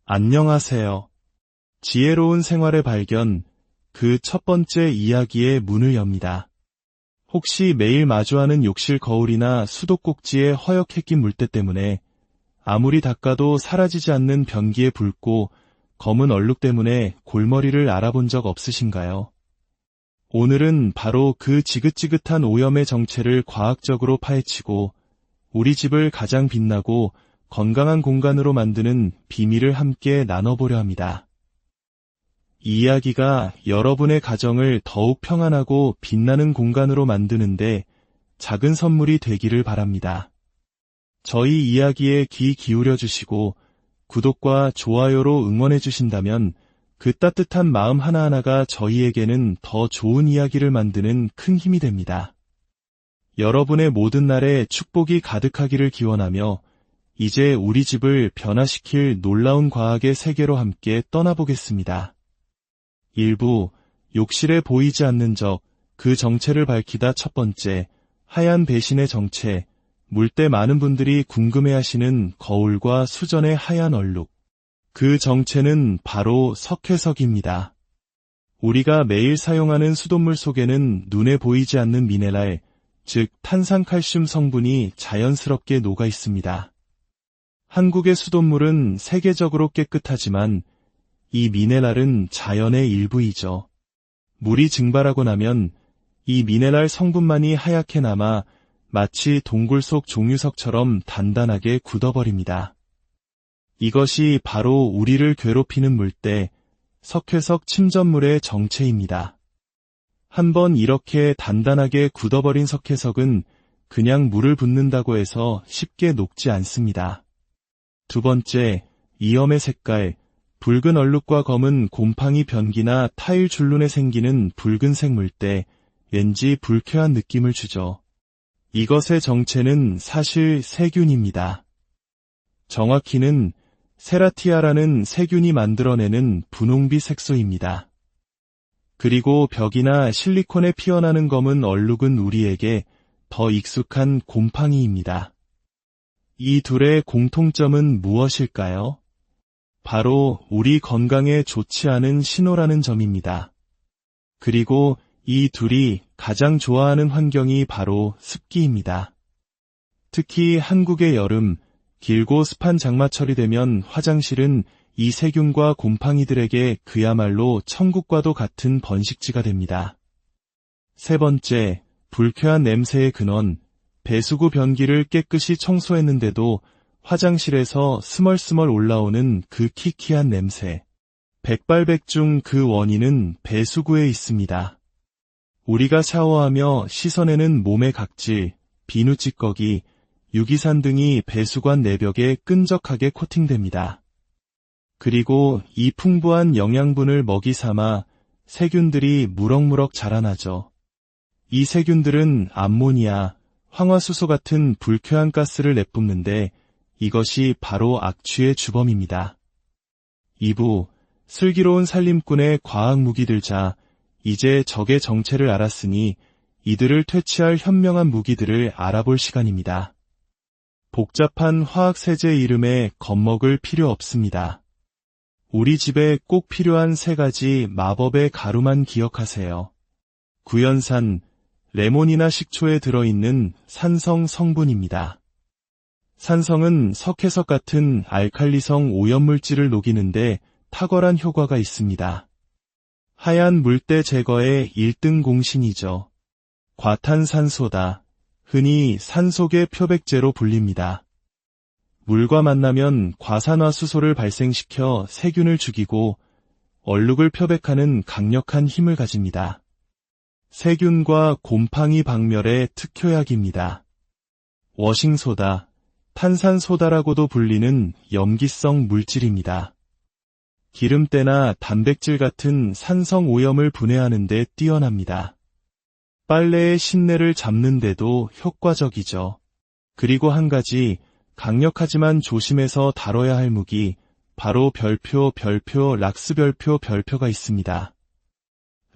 안녕하세요. 지혜로운 생활의 발견, 그 첫 번째 이야기의 문을 엽니다. 혹시 매일 마주하는 욕실 거울이나 수도꼭지의 허옇게 낀 물때 때문에 아무리 닦아도 사라지지 않는 변기에 붉고 검은 얼룩 때문에 골머리를 알아본 적 없으신가요? 오늘은 바로 그 지긋지긋한 오염의 정체를 과학적으로 파헤치고 우리 집을 가장 빛나고 건강한 공간으로 만드는 비밀을 함께 나눠보려 합니다. 이 이야기가 여러분의 가정을 더욱 평안하고 빛나는 공간으로 만드는데 작은 선물이 되기를 바랍니다. 저희 이야기에 귀 기울여 주시고 구독과 좋아요로 응원해 주신다면 그 따뜻한 마음 하나하나가 저희에게는 더 좋은 이야기를 만드는 큰 힘이 됩니다. 여러분의 모든 날에 축복이 가득하기를 기원하며 이제 우리 집을 변화시킬 놀라운 과학의 세계로 함께 떠나보겠습니다. 1부, 욕실에 보이지 않는 적, 그 정체를 밝히다. 첫 번째, 하얀 배신의 정체, 물때 많은 분들이 궁금해하시는 거울과 수전의 하얀 얼룩. 그 정체는 바로 석회석입니다. 우리가 매일 사용하는 수돗물 속에는 눈에 보이지 않는 미네랄, 즉 탄산칼슘 성분이 자연스럽게 녹아 있습니다. 한국의 수돗물은 세계적으로 깨끗하지만 이 미네랄은 자연의 일부이죠. 물이 증발하고 나면 이 미네랄 성분만이 하얗게 남아 마치 동굴 속 종유석처럼 단단하게 굳어버립니다. 이것이 바로 우리를 괴롭히는 물때, 석회석 침전물의 정체입니다. 한번 이렇게 단단하게 굳어버린 석회석은 그냥 물을 붓는다고 해서 쉽게 녹지 않습니다. 두 번째, 이염의 색깔, 붉은 얼룩과 검은 곰팡이 변기나 타일 줄눈에 생기는 붉은색 물때, 왠지 불쾌한 느낌을 주죠. 이것의 정체는 사실 세균입니다. 정확히는 세라티아라는 세균이 만들어내는 분홍빛 색소입니다. 그리고 벽이나 실리콘에 피어나는 검은 얼룩은 우리에게 더 익숙한 곰팡이입니다. 이 둘의 공통점은 무엇일까요? 바로 우리 건강에 좋지 않은 신호라는 점입니다. 그리고 이 둘이 가장 좋아하는 환경이 바로 습기입니다. 특히 한국의 여름, 길고 습한 장마철이 되면 화장실은 이 세균과 곰팡이들에게 그야말로 천국과도 같은 번식지가 됩니다. 세 번째, 불쾌한 냄새의 근원, 배수구 변기를 깨끗이 청소했는데도 화장실에서 스멀스멀 올라오는 그 키키한 냄새. 백발백중 그 원인은 배수구에 있습니다. 우리가 샤워하며 씻어내는 몸의 각질, 비누 찌꺼기, 유기산 등이 배수관 내벽에 끈적하게 코팅됩니다. 그리고 이 풍부한 영양분을 먹이 삼아 세균들이 무럭무럭 자라나죠. 이 세균들은 암모니아, 황화수소 같은 불쾌한 가스를 내뿜는데 이것이 바로 악취의 주범입니다. 2부, 슬기로운 살림꾼의 과학 무기들. 자, 이제 적의 정체를 알았으니 이들을 퇴치할 현명한 무기들을 알아볼 시간입니다. 복잡한 화학세제 이름에 겁먹을 필요 없습니다. 우리 집에 꼭 필요한 세 가지 마법의 가루만 기억하세요. 구연산, 레몬이나 식초에 들어있는 산성 성분입니다. 산성은 석회석 같은 알칼리성 오염물질을 녹이는데 탁월한 효과가 있습니다. 하얀 물때 제거의 1등 공신이죠. 과탄산소다. 흔히 산소계 표백제로 불립니다. 물과 만나면 과산화수소를 발생시켜 세균을 죽이고 얼룩을 표백하는 강력한 힘을 가집니다. 세균과 곰팡이 박멸의 특효약입니다. 워싱소다. 탄산소다라고도 불리는 염기성 물질입니다. 기름때나 단백질 같은 산성 오염을 분해하는 데 뛰어납니다. 빨래의 신내를 잡는 데도 효과적이죠. 그리고 한 가지 강력하지만 조심해서 다뤄야 할 무기, 바로 별표, 락스별표가 있습니다.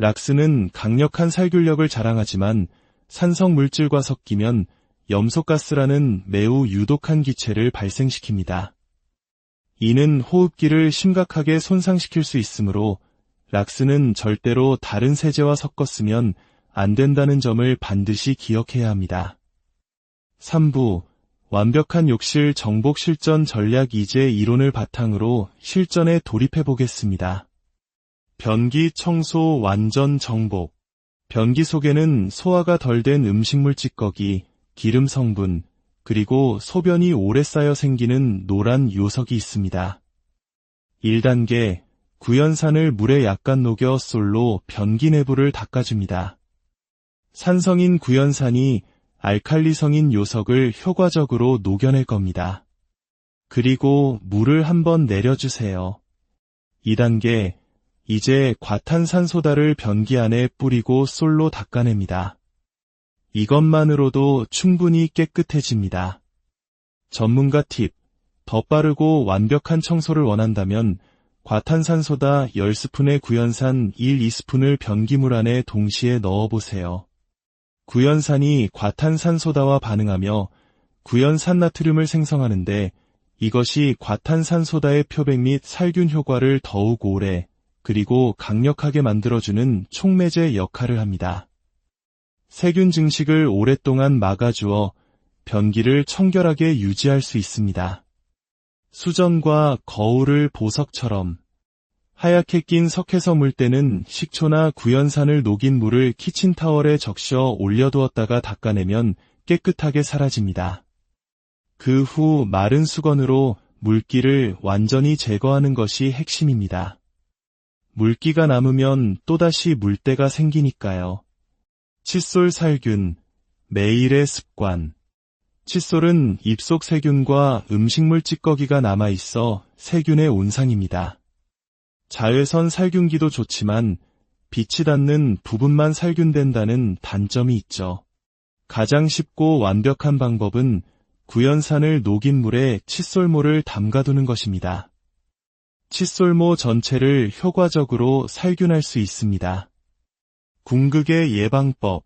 락스는 강력한 살균력을 자랑하지만 산성 물질과 섞이면 염소가스라는 매우 유독한 기체를 발생시킵니다. 이는 호흡기를 심각하게 손상시킬 수 있으므로 락스는 절대로 다른 세제와 섞어 쓰면 안 된다는 점을 반드시 기억해야 합니다. 3부 완벽한 욕실 정복 실전 전략 이제 이론을 바탕으로 실전에 돌입해 보겠습니다. 변기 청소 완전 정복. 변기 속에는 소화가 덜 된 음식물 찌꺼기, 기름 성분, 그리고 소변이 오래 쌓여 생기는 노란 요석이 있습니다. 1단계 구연산을 물에 약간 녹여 솔로 변기 내부를 닦아줍니다. 산성인 구연산이 알칼리성인 요석을 효과적으로 녹여낼 겁니다. 그리고 물을 한번 내려주세요. 2단계 이제 과탄산소다를 변기 안에 뿌리고 솔로 닦아냅니다. 이것만으로도 충분히 깨끗해집니다. 전문가 팁, 더 빠르고 완벽한 청소를 원한다면 과탄산소다 10스푼에 구연산 1-2스푼을 변기물 안에 동시에 넣어보세요. 구연산이 과탄산소다와 반응하며 구연산나트륨을 생성하는데 이것이 과탄산소다의 표백 및 살균 효과를 더욱 오래 그리고 강력하게 만들어주는 촉매제 역할을 합니다. 세균 증식을 오랫동안 막아주어 변기를 청결하게 유지할 수 있습니다. 수전과 거울을 보석처럼 하얗게 낀 석회서 물때는 식초나 구연산을 녹인 물을 키친타월에 적셔 올려두었다가 닦아내면 깨끗하게 사라집니다. 그 후 마른 수건으로 물기를 완전히 제거하는 것이 핵심입니다. 물기가 남으면 또다시 물때가 생기니까요. 칫솔 살균, 매일의 습관. 칫솔은 입속 세균과 음식물 찌꺼기가 남아있어 세균의 온상입니다. 자외선 살균기도 좋지만 빛이 닿는 부분만 살균된다는 단점이 있죠. 가장 쉽고 완벽한 방법은 구연산을 녹인 물에 칫솔모를 담가두는 것입니다. 칫솔모 전체를 효과적으로 살균할 수 있습니다. 궁극의 예방법,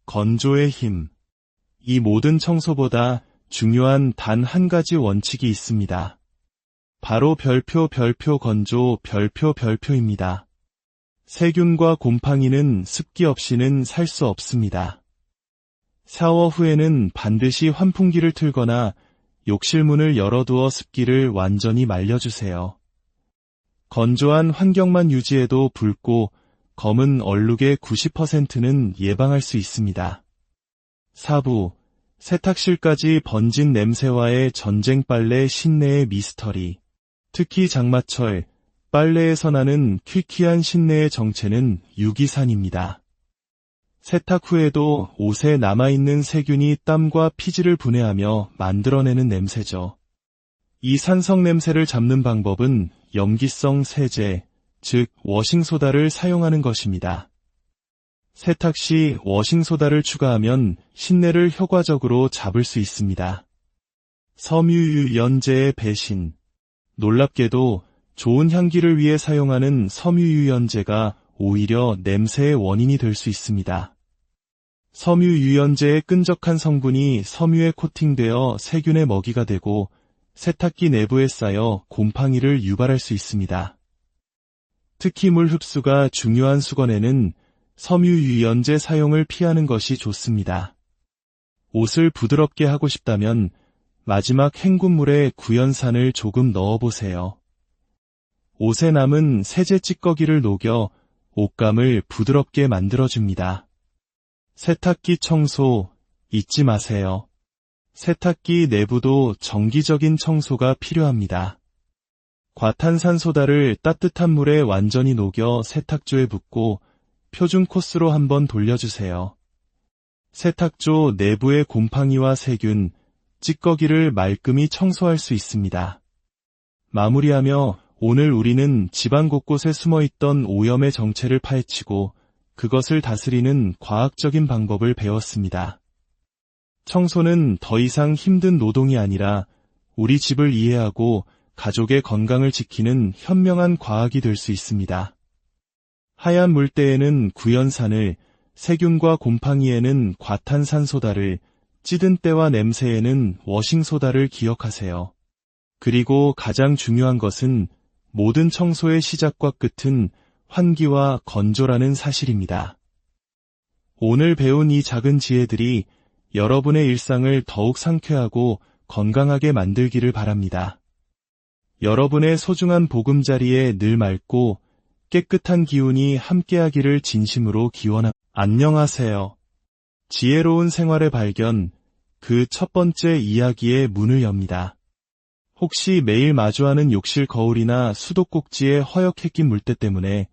건조의 힘. 이 모든 청소보다 중요한 단 한 가지 원칙이 있습니다. 바로 별표 건조 별표입니다. 세균과 곰팡이는 습기 없이는 살 수 없습니다. 샤워 후에는 반드시 환풍기를 틀거나 욕실 문을 열어두어 습기를 완전히 말려주세요. 건조한 환경만 유지해도 붉고 검은 얼룩의 90%는 예방할 수 있습니다. 4부 세탁실까지 번진 냄새와의 전쟁 빨래 신내의 미스터리. 특히 장마철, 빨래에서 나는 퀴퀴한 신내의 정체는 유기산입니다. 세탁 후에도 옷에 남아있는 세균이 땀과 피지를 분해하며 만들어내는 냄새죠. 이 산성 냄새를 잡는 방법은 염기성 세제, 즉 워싱소다를 사용하는 것입니다. 세탁 시 워싱소다를 추가하면 신내를 효과적으로 잡을 수 있습니다. 섬유유연제의 배신. 놀랍게도 좋은 향기를 위해 사용하는 섬유유연제가 오히려 냄새의 원인이 될 수 있습니다. 섬유유연제의 끈적한 성분이 섬유에 코팅되어 세균의 먹이가 되고 세탁기 내부에 쌓여 곰팡이를 유발할 수 있습니다. 특히 물 흡수가 중요한 수건에는 섬유유연제 사용을 피하는 것이 좋습니다. 옷을 부드럽게 하고 싶다면 마지막 헹군물에 구연산을 조금 넣어보세요. 옷에 남은 세제 찌꺼기를 녹여 옷감을 부드럽게 만들어줍니다. 세탁기 청소 잊지 마세요. 세탁기 내부도 정기적인 청소가 필요합니다. 과탄산소다를 따뜻한 물에 완전히 녹여 세탁조에 붓고 표준 코스로 한번 돌려주세요. 세탁조 내부의 곰팡이와 세균, 찌꺼기를 말끔히 청소할 수 있습니다. 마무리하며 오늘 우리는 집안 곳곳에 숨어있던 오염의 정체를 파헤치고 그것을 다스리는 과학적인 방법을 배웠습니다. 청소는 더 이상 힘든 노동이 아니라 우리 집을 이해하고 가족의 건강을 지키는 현명한 과학이 될 수 있습니다. 하얀 물때에는 구연산을, 세균과 곰팡이에는 과탄산소다를, 찌든 때와 냄새에는 워싱소다를 기억하세요. 그리고 가장 중요한 것은 모든 청소의 시작과 끝은 환기와 건조라는 사실입니다. 오늘 배운 이 작은 지혜들이 여러분의 일상을 더욱 상쾌하고 건강하게 만들기를 바랍니다. 여러분의 소중한 보금자리에 늘 맑고 깨끗한 기운이 함께하기를 진심으로 기원합니다. 안녕하세요. 지혜로운 생활의 발견, 그 첫 번째 이야기의 문을 엽니다. 혹시 매일 마주하는 욕실 거울이나 수도꼭지에 허옇게 낀 물때 때문에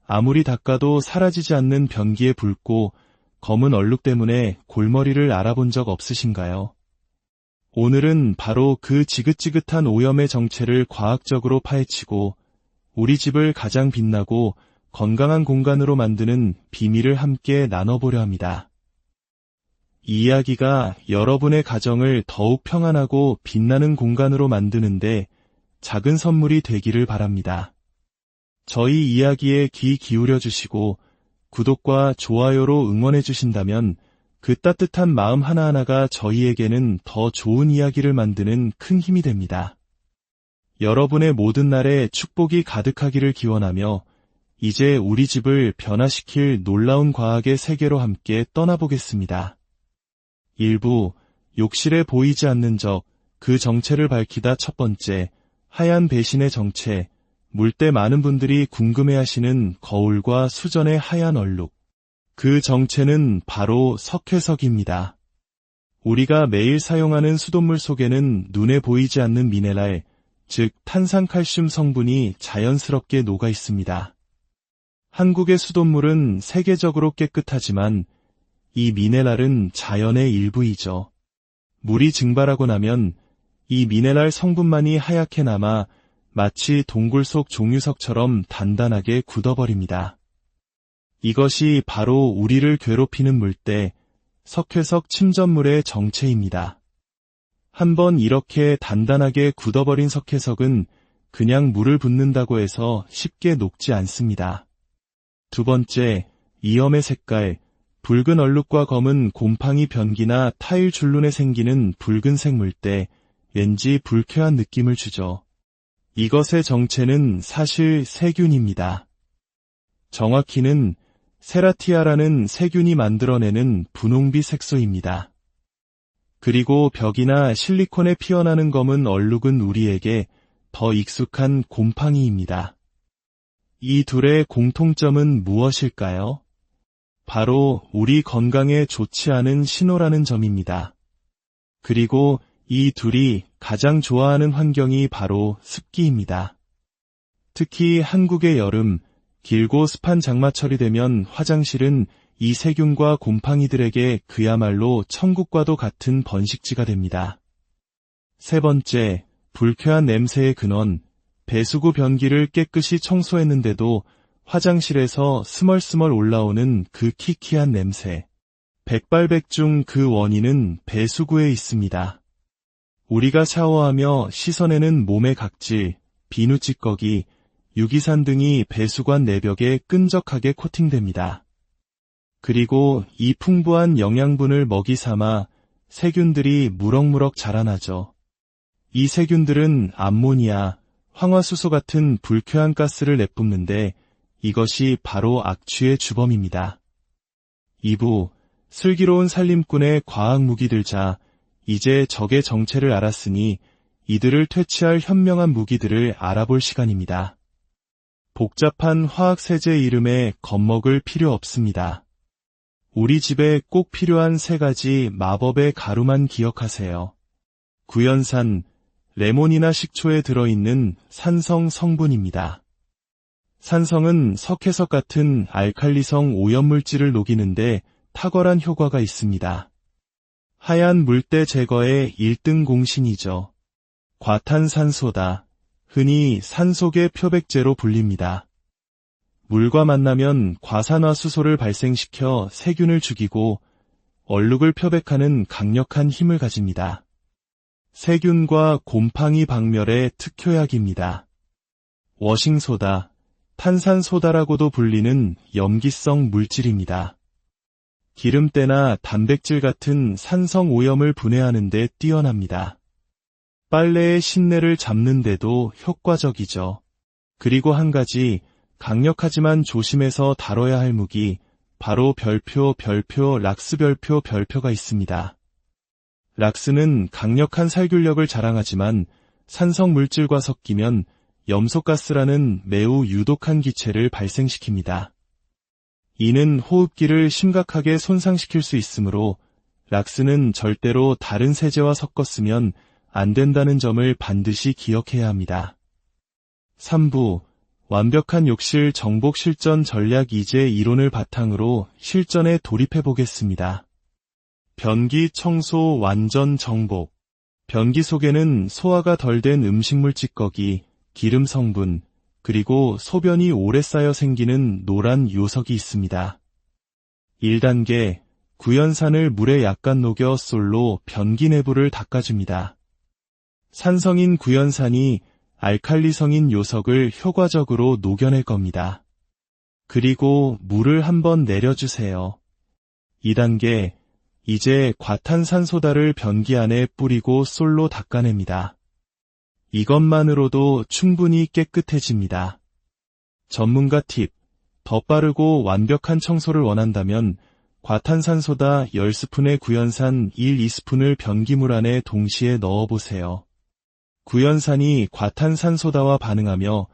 아무리 닦아도 사라지지 않는 변기에 붉고 검은 얼룩 때문에 골머리를 알아본 적 없으신가요? 오늘은 바로 그 지긋지긋한 오염의 정체를 과학적으로 파헤치고 우리 집을 가장 빛나고 건강한 공간으로 만드는 비밀을 함께 나눠보려 합니다. 이 이야기가 여러분의 가정을 더욱 평안하고 빛나는 공간으로 만드는데 작은 선물이 되기를 바랍니다. 저희 이야기에 귀 기울여 주시고 구독과 좋아요로 응원해 주신다면 그 따뜻한 마음 하나하나가 저희에게는 더 좋은 이야기를 만드는 큰 힘이 됩니다. 여러분의 모든 날에 축복이 가득하기를 기원하며 이제 우리 집을 변화시킬 놀라운 과학의 세계로 함께 떠나보겠습니다. 1부, 욕실에 보이지 않는 적, 그 정체를 밝히다. 첫 번째, 하얀 배신의 정체, 물때 많은 분들이 궁금해하시는 거울과 수전의 하얀 얼룩. 그 정체는 바로 석회석입니다. 우리가 매일 사용하는 수돗물 속에는 눈에 보이지 않는 미네랄, 즉 탄산칼슘 성분이 자연스럽게 녹아 있습니다. 한국의 수돗물은 세계적으로 깨끗하지만 이 미네랄은 자연의 일부이죠. 물이 증발하고 나면 이 미네랄 성분만이 하얗게 남아 마치 동굴 속 종유석처럼 단단하게 굳어버립니다. 이것이 바로 우리를 괴롭히는 물때, 석회석 침전물의 정체입니다. 한번 이렇게 단단하게 굳어버린 석회석은 그냥 물을 붓는다고 해서 쉽게 녹지 않습니다. 두 번째, 이염의 색깔, 붉은 얼룩과 검은 곰팡이 변기나 타일 줄눈에 생기는 붉은색 물때, 왠지 불쾌한 느낌을 주죠. 이것의 정체는 사실 세균입니다. 정확히는 세라티아라는 세균이 만들어내는 분홍빛 색소입니다. 그리고 벽이나 실리콘에 피어나는 검은 얼룩은 우리에게 더 익숙한 곰팡이입니다. 이 둘의 공통점은 무엇일까요? 바로 우리 건강에 좋지 않은 신호라는 점입니다. 그리고 이 둘이 가장 좋아하는 환경이 바로 습기입니다. 특히 한국의 여름, 길고 습한 장마철이 되면 화장실은 이 세균과 곰팡이들에게 그야말로 천국과도 같은 번식지가 됩니다. 세 번째, 불쾌한 냄새의 근원, 배수구 변기를 깨끗이 청소했는데도 화장실에서 스멀스멀 올라오는 그 키키한 냄새. 백발백중 그 원인은 배수구에 있습니다. 우리가 샤워하며 씻어내는 몸의 각질, 비누 찌꺼기, 유기산 등이 배수관 내벽에 끈적하게 코팅됩니다. 그리고 이 풍부한 영양분을 먹이 삼아 세균들이 무럭무럭 자라나죠. 이 세균들은 암모니아, 황화수소 같은 불쾌한 가스를 내뿜는데 이것이 바로 악취의 주범입니다. 2부, 슬기로운 살림꾼의 과학 무기들. 자, 이제 적의 정체를 알았으니 이들을 퇴치할 현명한 무기들을 알아볼 시간입니다. 복잡한 화학세제 이름에 겁먹을 필요 없습니다. 우리 집에 꼭 필요한 3가지 마법의 가루만 기억하세요. 구연산, 레몬이나 식초에 들어있는 산성 성분입니다. 산성은 석회석 같은 알칼리성 오염물질을 녹이는데 탁월한 효과가 있습니다. 하얀 물때 제거의 1등 공신이죠. 과탄산소다. 흔히 산속의 표백제로 불립니다. 물과 만나면 과산화수소를 발생시켜 세균을 죽이고 얼룩을 표백하는 강력한 힘을 가집니다. 세균과 곰팡이 박멸의 특효약입니다. 워싱소다, 탄산소다라고도 불리는 염기성 물질입니다. 기름때나 단백질 같은 산성 오염을 분해하는 데 뛰어납니다. 빨래의 신내를 잡는데도 효과적이죠. 그리고 한 가지 강력하지만 조심해서 다뤄야 할 무기, 바로 별표, 락스 별표가 있습니다. 락스는 강력한 살균력을 자랑하지만 산성 물질과 섞이면 염소가스라는 매우 유독한 기체를 발생시킵니다. 이는 호흡기를 심각하게 손상시킬 수 있으므로 락스는 절대로 다른 세제와 섞었으면 안 된다는 점을 반드시 기억해야 합니다. 3부 완벽한 욕실 정복 실전 전략. 이제 이론을 바탕으로 실전에 돌입해 보겠습니다. 변기 청소 완전 정복. 변기 속에는 소화가 덜 된 음식물 찌꺼기, 기름 성분, 그리고 소변이 오래 쌓여 생기는 노란 요석이 있습니다. 1단계, 구연산을 물에 약간 녹여 솔로 변기 내부를 닦아줍니다. 산성인 구연산이 알칼리성인 요석을 효과적으로 녹여낼 겁니다. 그리고 물을 한번 내려주세요. 2단계, 이제 과탄산소다를 변기 안에 뿌리고 솔로 닦아냅니다. 이것만으로도 충분히 깨끗해집니다. 전문가 팁, 더 빠르고 완벽한 청소를 원한다면 과탄산소다 10스푼에 구연산 1, 2스푼을 변기물 안에 동시에 넣어보세요. 구연산이 과탄산소다와 반응하며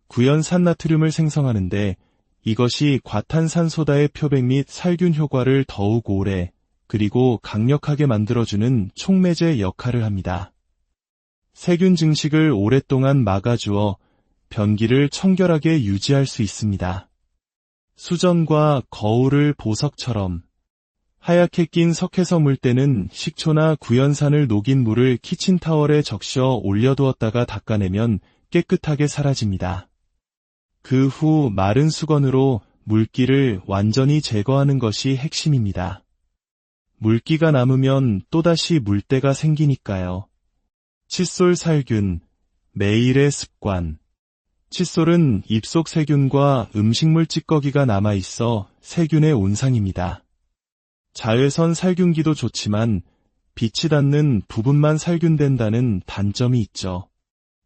구연산나트륨을 생성하는데 이것이 과탄산소다의 표백 및 살균 효과를 더욱 오래 그리고 강력하게 만들어주는 촉매제 역할을 합니다. 세균 증식을 오랫동안 막아주어 변기를 청결하게 유지할 수 있습니다. 수전과 거울을 보석처럼 하얗게 낀 석회성 물때는 식초나 구연산을 녹인 물을 키친타월에 적셔 올려두었다가 닦아내면 깨끗하게 사라집니다. 그 후 마른 수건으로 물기를 완전히 제거하는 것이 핵심입니다. 물기가 남으면 또다시 물때가 생기니까요. 칫솔 살균, 매일의 습관. 칫솔은 입속 세균과 음식물 찌꺼기가 남아있어 세균의 온상입니다. 자외선 살균기도 좋지만 빛이 닿는 부분만 살균된다는 단점이 있죠.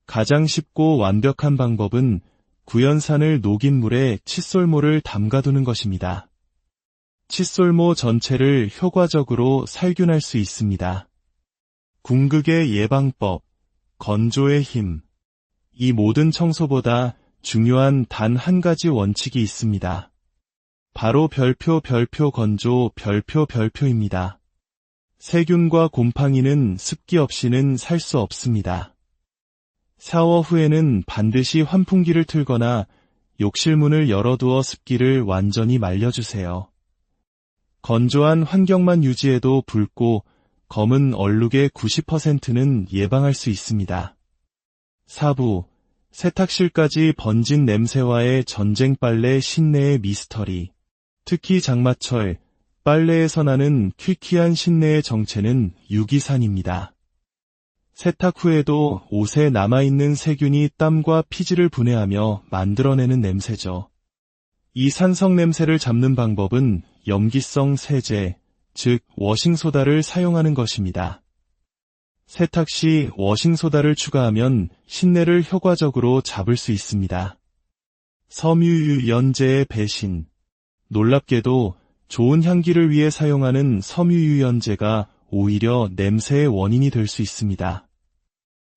가장 쉽고 완벽한 방법은 구연산을 녹인 물에 칫솔모를 담가두는 것입니다. 칫솔모 전체를 효과적으로 살균할 수 있습니다. 궁극의 예방법, 건조의 힘. 이 모든 청소보다 중요한 단 한 가지 원칙이 있습니다. 바로 별표 건조 별표입니다. 세균과 곰팡이는 습기 없이는 살 수 없습니다. 샤워 후에는 반드시 환풍기를 틀거나 욕실 문을 열어두어 습기를 완전히 말려주세요. 건조한 환경만 유지해도 붉고 검은 얼룩의 90%는 예방할 수 있습니다. 4부, 세탁실까지 번진 냄새와의 전쟁. 빨래 신내의 미스터리. 특히 장마철, 빨래에서 나는 퀴퀴한 신내의 정체는 유기산입니다. 세탁 후에도 옷에 남아있는 세균이 땀과 피지를 분해하며 만들어내는 냄새죠. 이 산성 냄새를 잡는 방법은 염기성 세제, 즉 워싱소다를 사용하는 것입니다. 세탁 시 워싱소다를 추가하면 신내를 효과적으로 잡을 수 있습니다. 섬유유연제의 배신. 놀랍게도 좋은 향기를 위해 사용하는 섬유유연제가 오히려 냄새의 원인이 될 수 있습니다.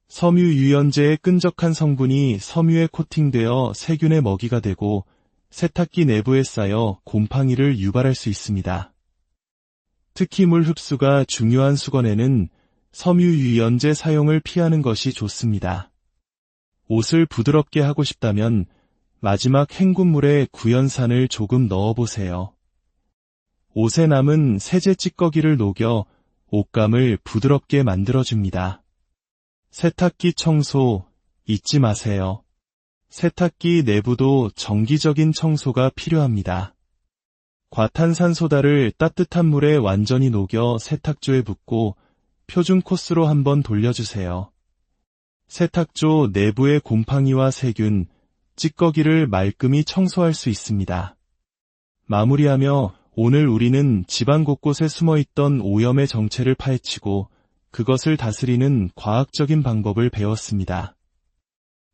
섬유유연제의 끈적한 성분이 섬유에 코팅되어 세균의 먹이가 되고 세탁기 내부에 쌓여 곰팡이를 유발할 수 있습니다. 특히 물 흡수가 중요한 수건에는 섬유유연제 사용을 피하는 것이 좋습니다. 옷을 부드럽게 하고 싶다면 마지막 헹군물에 구연산을 조금 넣어보세요. 옷에 남은 세제 찌꺼기를 녹여 옷감을 부드럽게 만들어줍니다. 세탁기 청소 잊지 마세요. 세탁기 내부도 정기적인 청소가 필요합니다. 과탄산소다를 따뜻한 물에 완전히 녹여 세탁조에 붓고 표준 코스로 한번 돌려주세요. 세탁조 내부의 곰팡이와 세균, 찌꺼기를 말끔히 청소할 수 있습니다. 마무리하며 오늘 우리는 집안 곳곳에 숨어있던 오염의 정체를 파헤치고 그것을 다스리는 과학적인 방법을 배웠습니다.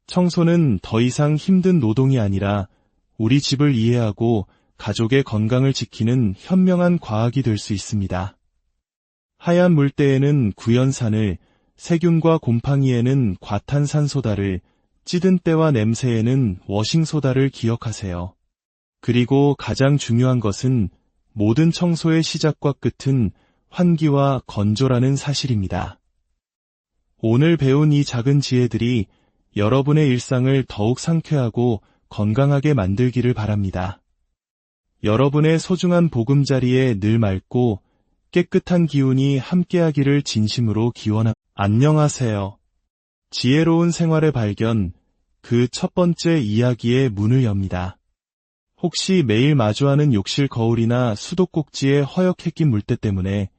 청소는 더 이상 힘든 노동이 아니라 우리 집을 이해하고 가족의 건강을 지키는 현명한 과학이 될 수 있습니다. 하얀 물때에는 구연산을, 세균과 곰팡이에는 과탄산소다를, 찌든 때와 냄새에는 워싱소다를 기억하세요. 그리고 가장 중요한 것은 모든 청소의 시작과 끝은 환기와 건조라는 사실입니다. 오늘 배운 이 작은 지혜들이 여러분의 일상을 더욱 상쾌하고 건강하게 만들기를 바랍니다. 여러분의 소중한 보금자리에 늘 맑고 깨끗한 기운이 함께하기를 진심으로 기원합니다. 안녕하세요. 지혜로운 생활의 발견, 그 첫 번째 이야기의 문을 엽니다. 혹시 매일 마주하는 욕실 거울이나 수도꼭지의 허옇게 낀 물때 때문에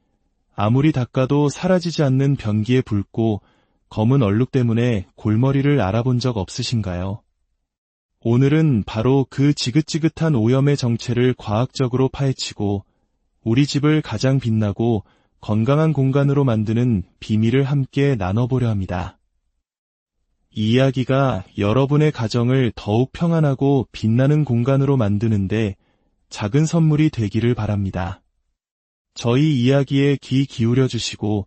아무리 닦아도 사라지지 않는 변기의 붉고 검은 얼룩 때문에 골머리를 알아본 적 없으신가요? 오늘은 바로 그 지긋지긋한 오염의 정체를 과학적으로 파헤치고 우리 집을 가장 빛나고 건강한 공간으로 만드는 비밀을 함께 나눠보려 합니다. 이 이야기가 여러분의 가정을 더욱 평안하고 빛나는 공간으로 만드는데 작은 선물이 되기를 바랍니다. 저희 이야기에 귀 기울여 주시고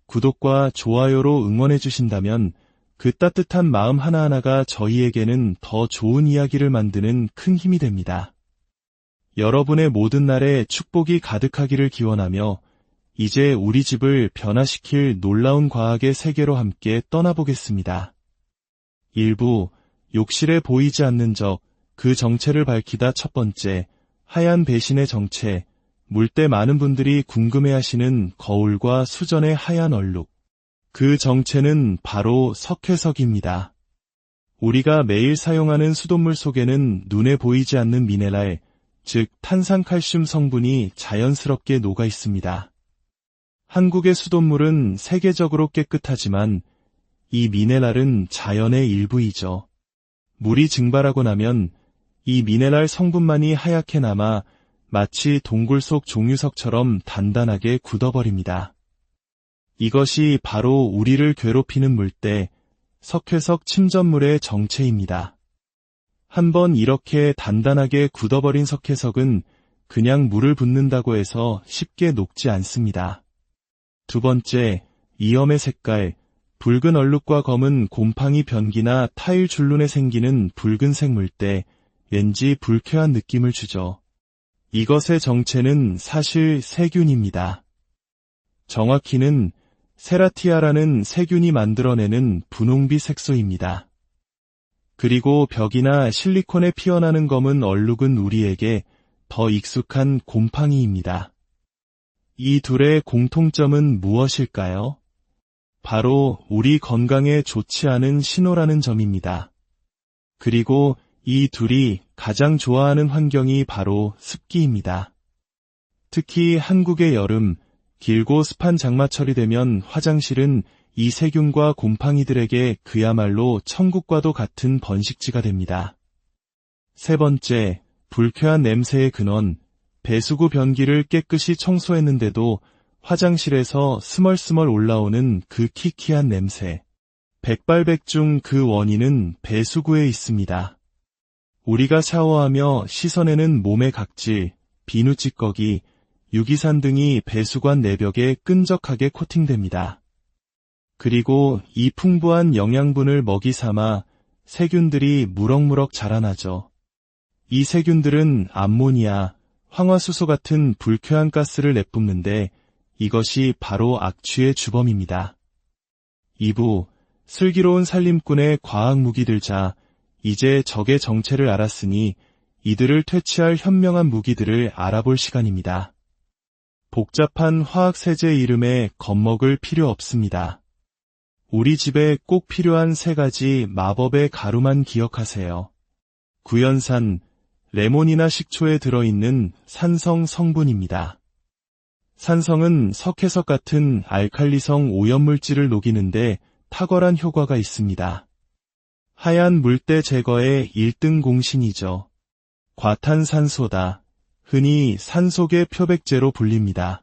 구독과 좋아요로 응원해 주신다면 그 따뜻한 마음 하나하나가 저희에게는 더 좋은 이야기를 만드는 큰 힘이 됩니다. 여러분의 모든 날에 축복이 가득하기를 기원하며 이제 우리 집을 변화시킬 놀라운 과학의 세계로 함께 떠나보겠습니다. 1부, 욕실에 보이지 않는 적, 그 정체를 밝히다. 첫 번째, 하얀 배신의 정체, 물때 많은 분들이 궁금해하시는 거울과 수전의 하얀 얼룩. 그 정체는 바로 석회석입니다. 우리가 매일 사용하는 수돗물 속에는 눈에 보이지 않는 미네랄, 즉 탄산칼슘 성분이 자연스럽게 녹아 있습니다. 한국의 수돗물은 세계적으로 깨끗하지만 이 미네랄은 자연의 일부이죠. 물이 증발하고 나면 이 미네랄 성분만이 하얗게 남아 마치 동굴 속 종유석처럼 단단하게 굳어버립니다. 이것이 바로 우리를 괴롭히는 물때, 석회석 침전물의 정체입니다. 한번 이렇게 단단하게 굳어버린 석회석은 그냥 물을 붓는다고 해서 쉽게 녹지 않습니다. 두 번째, 이염의 색깔, 붉은 얼룩과 검은 곰팡이 변기나 타일 줄눈에 생기는 붉은색 물때, 왠지 불쾌한 느낌을 주죠. 이것의 정체는 사실 세균입니다. 정확히는 세라티아라는 세균이 만들어내는 분홍빛 색소입니다. 그리고 벽이나 실리콘에 피어나는 검은 얼룩은 우리에게 더 익숙한 곰팡이입니다. 이 둘의 공통점은 무엇일까요? 바로 우리 건강에 좋지 않은 신호라는 점입니다. 그리고 이 둘이 가장 좋아하는 환경이 바로 습기입니다. 특히 한국의 여름, 길고 습한 장마철이 되면 화장실은 이 세균과 곰팡이들에게 그야말로 천국과도 같은 번식지가 됩니다. 세 번째, 불쾌한 냄새의 근원, 배수구 변기를 깨끗이 청소했는데도 화장실에서 스멀스멀 올라오는 그 키키한 냄새. 백발백중 그 원인은 배수구에 있습니다. 우리가 샤워하며 씻어내는 몸의 각질, 비누 찌꺼기, 유기산 등이 배수관 내벽에 끈적하게 코팅됩니다. 그리고 이 풍부한 영양분을 먹이 삼아 세균들이 무럭무럭 자라나죠. 이 세균들은 암모니아, 황화수소 같은 불쾌한 가스를 내뿜는데 이것이 바로 악취의 주범입니다. 2부, 슬기로운 살림꾼의 과학 무기들. 자, 이제 적의 정체를 알았으니 이들을 퇴치할 현명한 무기들을 알아볼 시간입니다. 복잡한 화학 세제 이름에 겁먹을 필요 없습니다. 우리 집에 꼭 필요한 세 가지 마법의 가루만 기억하세요. 구연산, 레몬이나 식초에 들어있는 산성 성분입니다. 산성은 석회석 같은 알칼리성 오염물질을 녹이는데 탁월한 효과가 있습니다. 하얀 물때 제거의 1등 공신이죠. 과탄산소다. 흔히 산속의 표백제로 불립니다.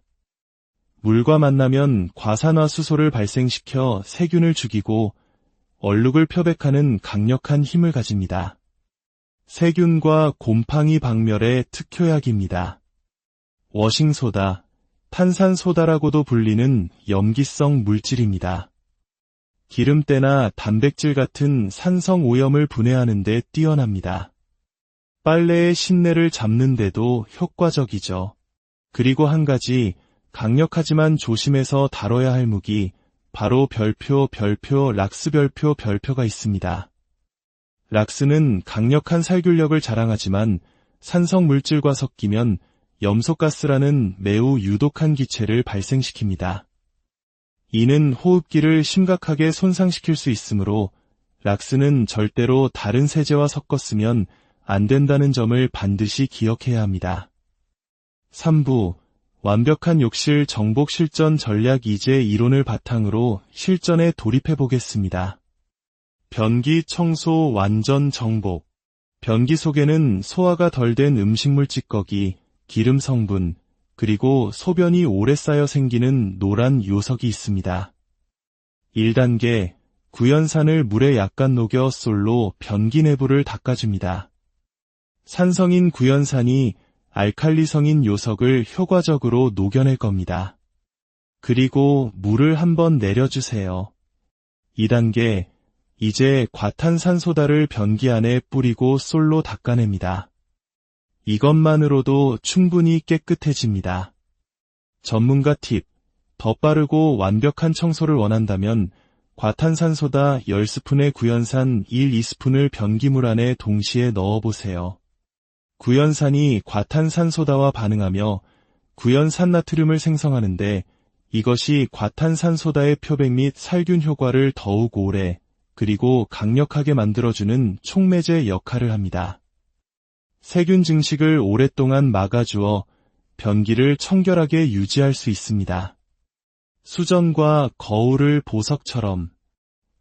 물과 만나면 과산화수소를 발생시켜 세균을 죽이고 얼룩을 표백하는 강력한 힘을 가집니다. 세균과 곰팡이 박멸의 특효약입니다. 워싱소다, 탄산소다라고도 불리는 염기성 물질입니다. 기름때나 단백질 같은 산성 오염을 분해하는 데 뛰어납니다. 빨래의 신내를 잡는 데도 효과적이죠. 그리고 한 가지 강력하지만 조심해서 다뤄야 할 무기, 바로 별표, 락스 별표가 있습니다. 락스는 강력한 살균력을 자랑하지만 산성 물질과 섞이면 염소가스라는 매우 유독한 기체를 발생시킵니다. 이는 호흡기를 심각하게 손상시킬 수 있으므로 락스는 절대로 다른 세제와 섞었으면 안 된다는 점을 반드시 기억해야 합니다. 3부 완벽한 욕실 정복 실전 전략. 이제 이론을 바탕으로 실전에 돌입해 보겠습니다. 변기 청소 완전 정복. 변기 속에는 소화가 덜 된 음식물 찌꺼기, 기름 성분, 그리고 소변이 오래 쌓여 생기는 노란 요석이 있습니다. 1단계, 구연산을 물에 약간 녹여 솔로 변기 내부를 닦아줍니다. 산성인 구연산이 알칼리성인 요석을 효과적으로 녹여낼 겁니다. 그리고 물을 한번 내려주세요. 2단계, 이제 과탄산소다를 변기 안에 뿌리고 솔로 닦아냅니다. 이것만으로도 충분히 깨끗해집니다. 전문가 팁, 더 빠르고 완벽한 청소를 원한다면 과탄산소다 10스푼에 구연산 1, 2스푼을 변기물 안에 동시에 넣어보세요. 구연산이 과탄산소다와 반응하며 구연산나트륨을 생성하는데 이것이 과탄산소다의 표백 및 살균 효과를 더욱 오래 그리고 강력하게 만들어주는 촉매제 역할을 합니다. 세균 증식을 오랫동안 막아주어 변기를 청결하게 유지할 수 있습니다. 수전과 거울을 보석처럼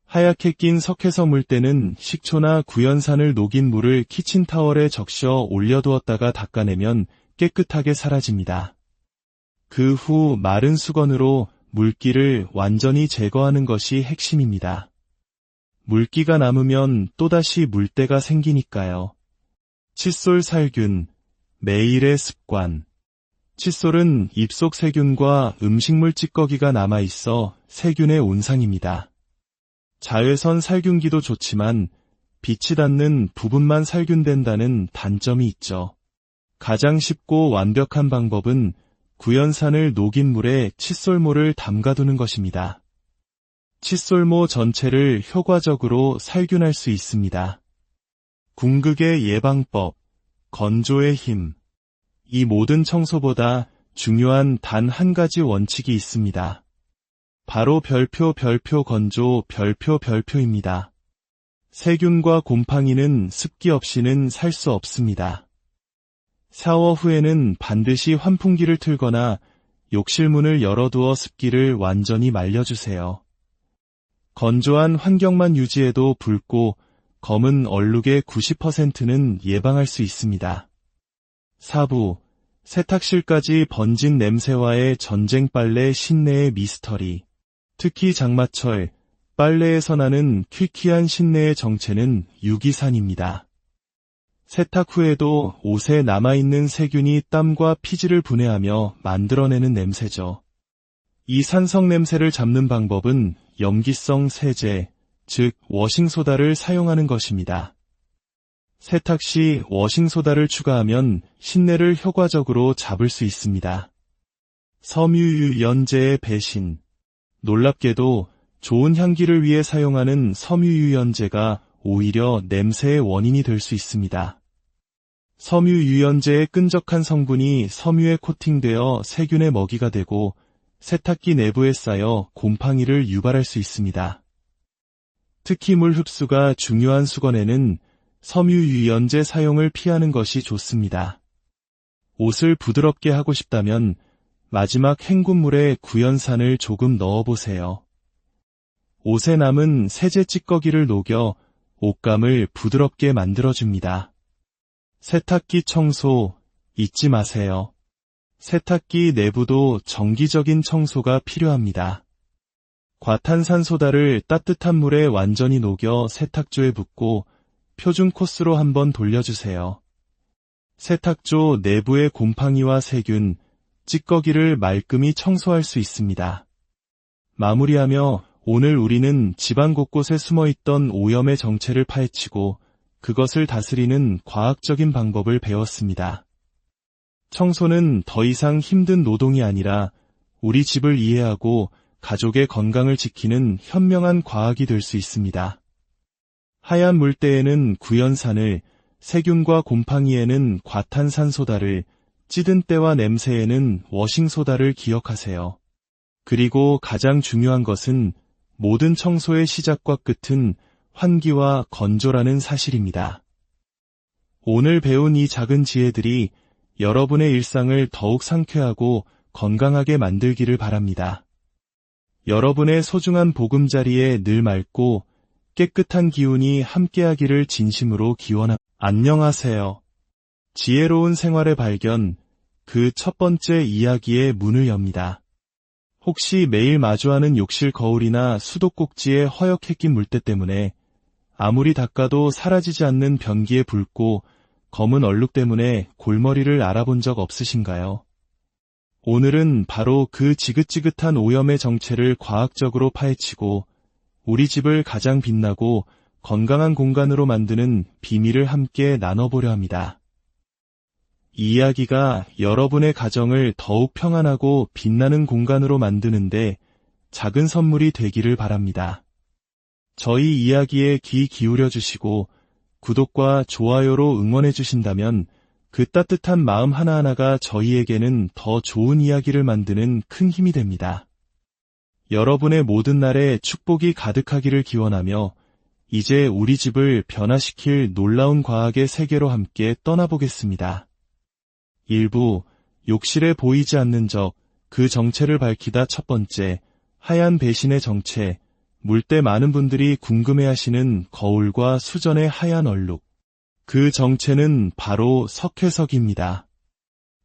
하얗게 낀 석회서 물때는 식초나 구연산을 녹인 물을 키친타월에 적셔 올려두었다가 닦아내면 깨끗하게 사라집니다. 그 후 마른 수건으로 물기를 완전히 제거하는 것이 핵심입니다. 물기가 남으면 또다시 물때가 생기니까요. 칫솔 살균, 매일의 습관. 칫솔은 입속 세균과 음식물 찌꺼기가 남아있어 세균의 온상입니다. 자외선 살균기도 좋지만 빛이 닿는 부분만 살균된다는 단점이 있죠. 가장 쉽고 완벽한 방법은 구연산을 녹인 물에 칫솔모를 담가두는 것입니다. 칫솔모 전체를 효과적으로 살균할 수 있습니다. 궁극의 예방법, 건조의 힘. 이 모든 청소보다 중요한 단 한 가지 원칙이 있습니다. 바로 별표 건조 별표입니다. 세균과 곰팡이는 습기 없이는 살 수 없습니다. 샤워 후에는 반드시 환풍기를 틀거나 욕실 문을 열어두어 습기를 완전히 말려주세요. 건조한 환경만 유지해도 붉고 검은 얼룩의 90%는 예방할 수 있습니다. 4부, 세탁실까지 번진 냄새와의 전쟁. 빨래 신내의 미스터리. 특히 장마철, 빨래에서 나는 퀴퀴한 신내의 정체는 유기산입니다. 세탁 후에도 옷에 남아있는 세균이 땀과 피지를 분해하며 만들어내는 냄새죠. 이 산성 냄새를 잡는 방법은 염기성 세제, 즉 워싱소다를 사용하는 것입니다. 세탁 시 워싱소다를 추가하면 신내를 효과적으로 잡을 수 있습니다. 섬유유연제의 배신. 놀랍게도 좋은 향기를 위해 사용하는 섬유유연제가 오히려 냄새의 원인이 될 수 있습니다. 섬유유연제의 끈적한 성분이 섬유에 코팅되어 세균의 먹이가 되고 세탁기 내부에 쌓여 곰팡이를 유발할 수 있습니다. 특히 물 흡수가 중요한 수건에는 섬유유연제 사용을 피하는 것이 좋습니다. 옷을 부드럽게 하고 싶다면 마지막 헹군물에 구연산을 조금 넣어보세요. 옷에 남은 세제 찌꺼기를 녹여 옷감을 부드럽게 만들어줍니다. 세탁기 청소 잊지 마세요. 세탁기 내부도 정기적인 청소가 필요합니다. 과탄산소다를 따뜻한 물에 완전히 녹여 세탁조에 붓고 표준 코스로 한번 돌려주세요. 세탁조 내부의 곰팡이와 세균, 찌꺼기를 말끔히 청소할 수 있습니다. 마무리하며 오늘 우리는 집안 곳곳에 숨어있던 오염의 정체를 파헤치고 그것을 다스리는 과학적인 방법을 배웠습니다. 청소는 더 이상 힘든 노동이 아니라 우리 집을 이해하고 가족의 건강을 지키는 현명한 과학이 될 수 있습니다. 하얀 물때에는 구연산을, 세균과 곰팡이에는 과탄산소다를, 찌든 때와 냄새에는 워싱소다를 기억하세요. 그리고 가장 중요한 것은 모든 청소의 시작과 끝은 환기와 건조라는 사실입니다. 오늘 배운 이 작은 지혜들이 여러분의 일상을 더욱 상쾌하고 건강하게 만들기를 바랍니다. 여러분의 소중한 보금자리에 늘 맑고 깨끗한 기운이 함께하기를 진심으로 기원합니다. 안녕하세요. 지혜로운 생활의 발견, 그 첫 번째 이야기의 문을 엽니다. 혹시 매일 마주하는 욕실 거울이나 수도꼭지의 허옇게 낀 물때 때문에 아무리 닦아도 사라지지 않는 변기에 붉고 검은 얼룩 때문에 골머리를 알아본 적 없으신가요? 오늘은 바로 그 지긋지긋한 오염의 정체를 과학적으로 파헤치고 우리 집을 가장 빛나고 건강한 공간으로 만드는 비밀을 함께 나눠보려 합니다. 이 이야기가 여러분의 가정을 더욱 평안하고 빛나는 공간으로 만드는데 작은 선물이 되기를 바랍니다. 저희 이야기에 귀 기울여 주시고 구독과 좋아요로 응원해 주신다면 그 따뜻한 마음 하나하나가 저희에게는 더 좋은 이야기를 만드는 큰 힘이 됩니다. 여러분의 모든 날에 축복이 가득하기를 기원하며 이제 우리 집을 변화시킬 놀라운 과학의 세계로 함께 떠나보겠습니다. 1부, 욕실에 보이지 않는 적, 그 정체를 밝히다. 첫 번째, 하얀 배신의 정체, 물때 많은 분들이 궁금해하시는 거울과 수전의 하얀 얼룩. 그 정체는 바로 석회석입니다.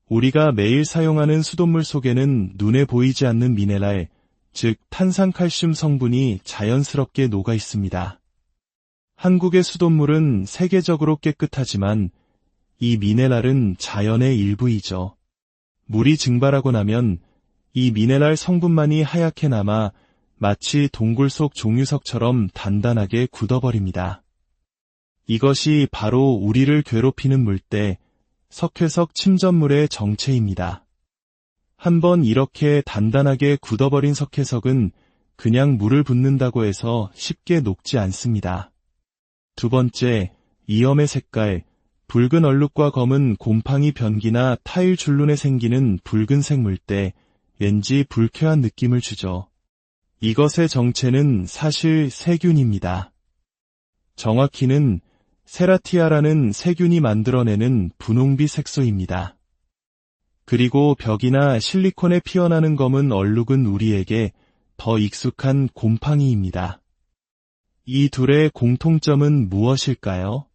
우리가 매일 사용하는 수돗물 속에는 눈에 보이지 않는 미네랄, 즉 탄산칼슘 성분이 자연스럽게 녹아 있습니다. 한국의 수돗물은 세계적으로 깨끗하지만 이 미네랄은 자연의 일부이죠. 물이 증발하고 나면 이 미네랄 성분만이 하얗게 남아 마치 동굴 속 종유석처럼 단단하게 굳어버립니다. 이것이 바로 우리를 괴롭히는 물때, 석회석 침전물의 정체입니다. 한번 이렇게 단단하게 굳어버린 석회석은 그냥 물을 붓는다고 해서 쉽게 녹지 않습니다. 두 번째, 이염의 색깔, 붉은 얼룩과 검은 곰팡이 변기나 타일 줄눈에 생기는 붉은색 물때, 왠지 불쾌한 느낌을 주죠. 이것의 정체는 사실 세균입니다. 정확히는 세라티아라는 세균이 만들어내는 분홍빛 색소입니다. 그리고 벽이나 실리콘에 피어나는 검은 얼룩은 우리에게 더 익숙한 곰팡이입니다. 이 둘의 공통점은 무엇일까요?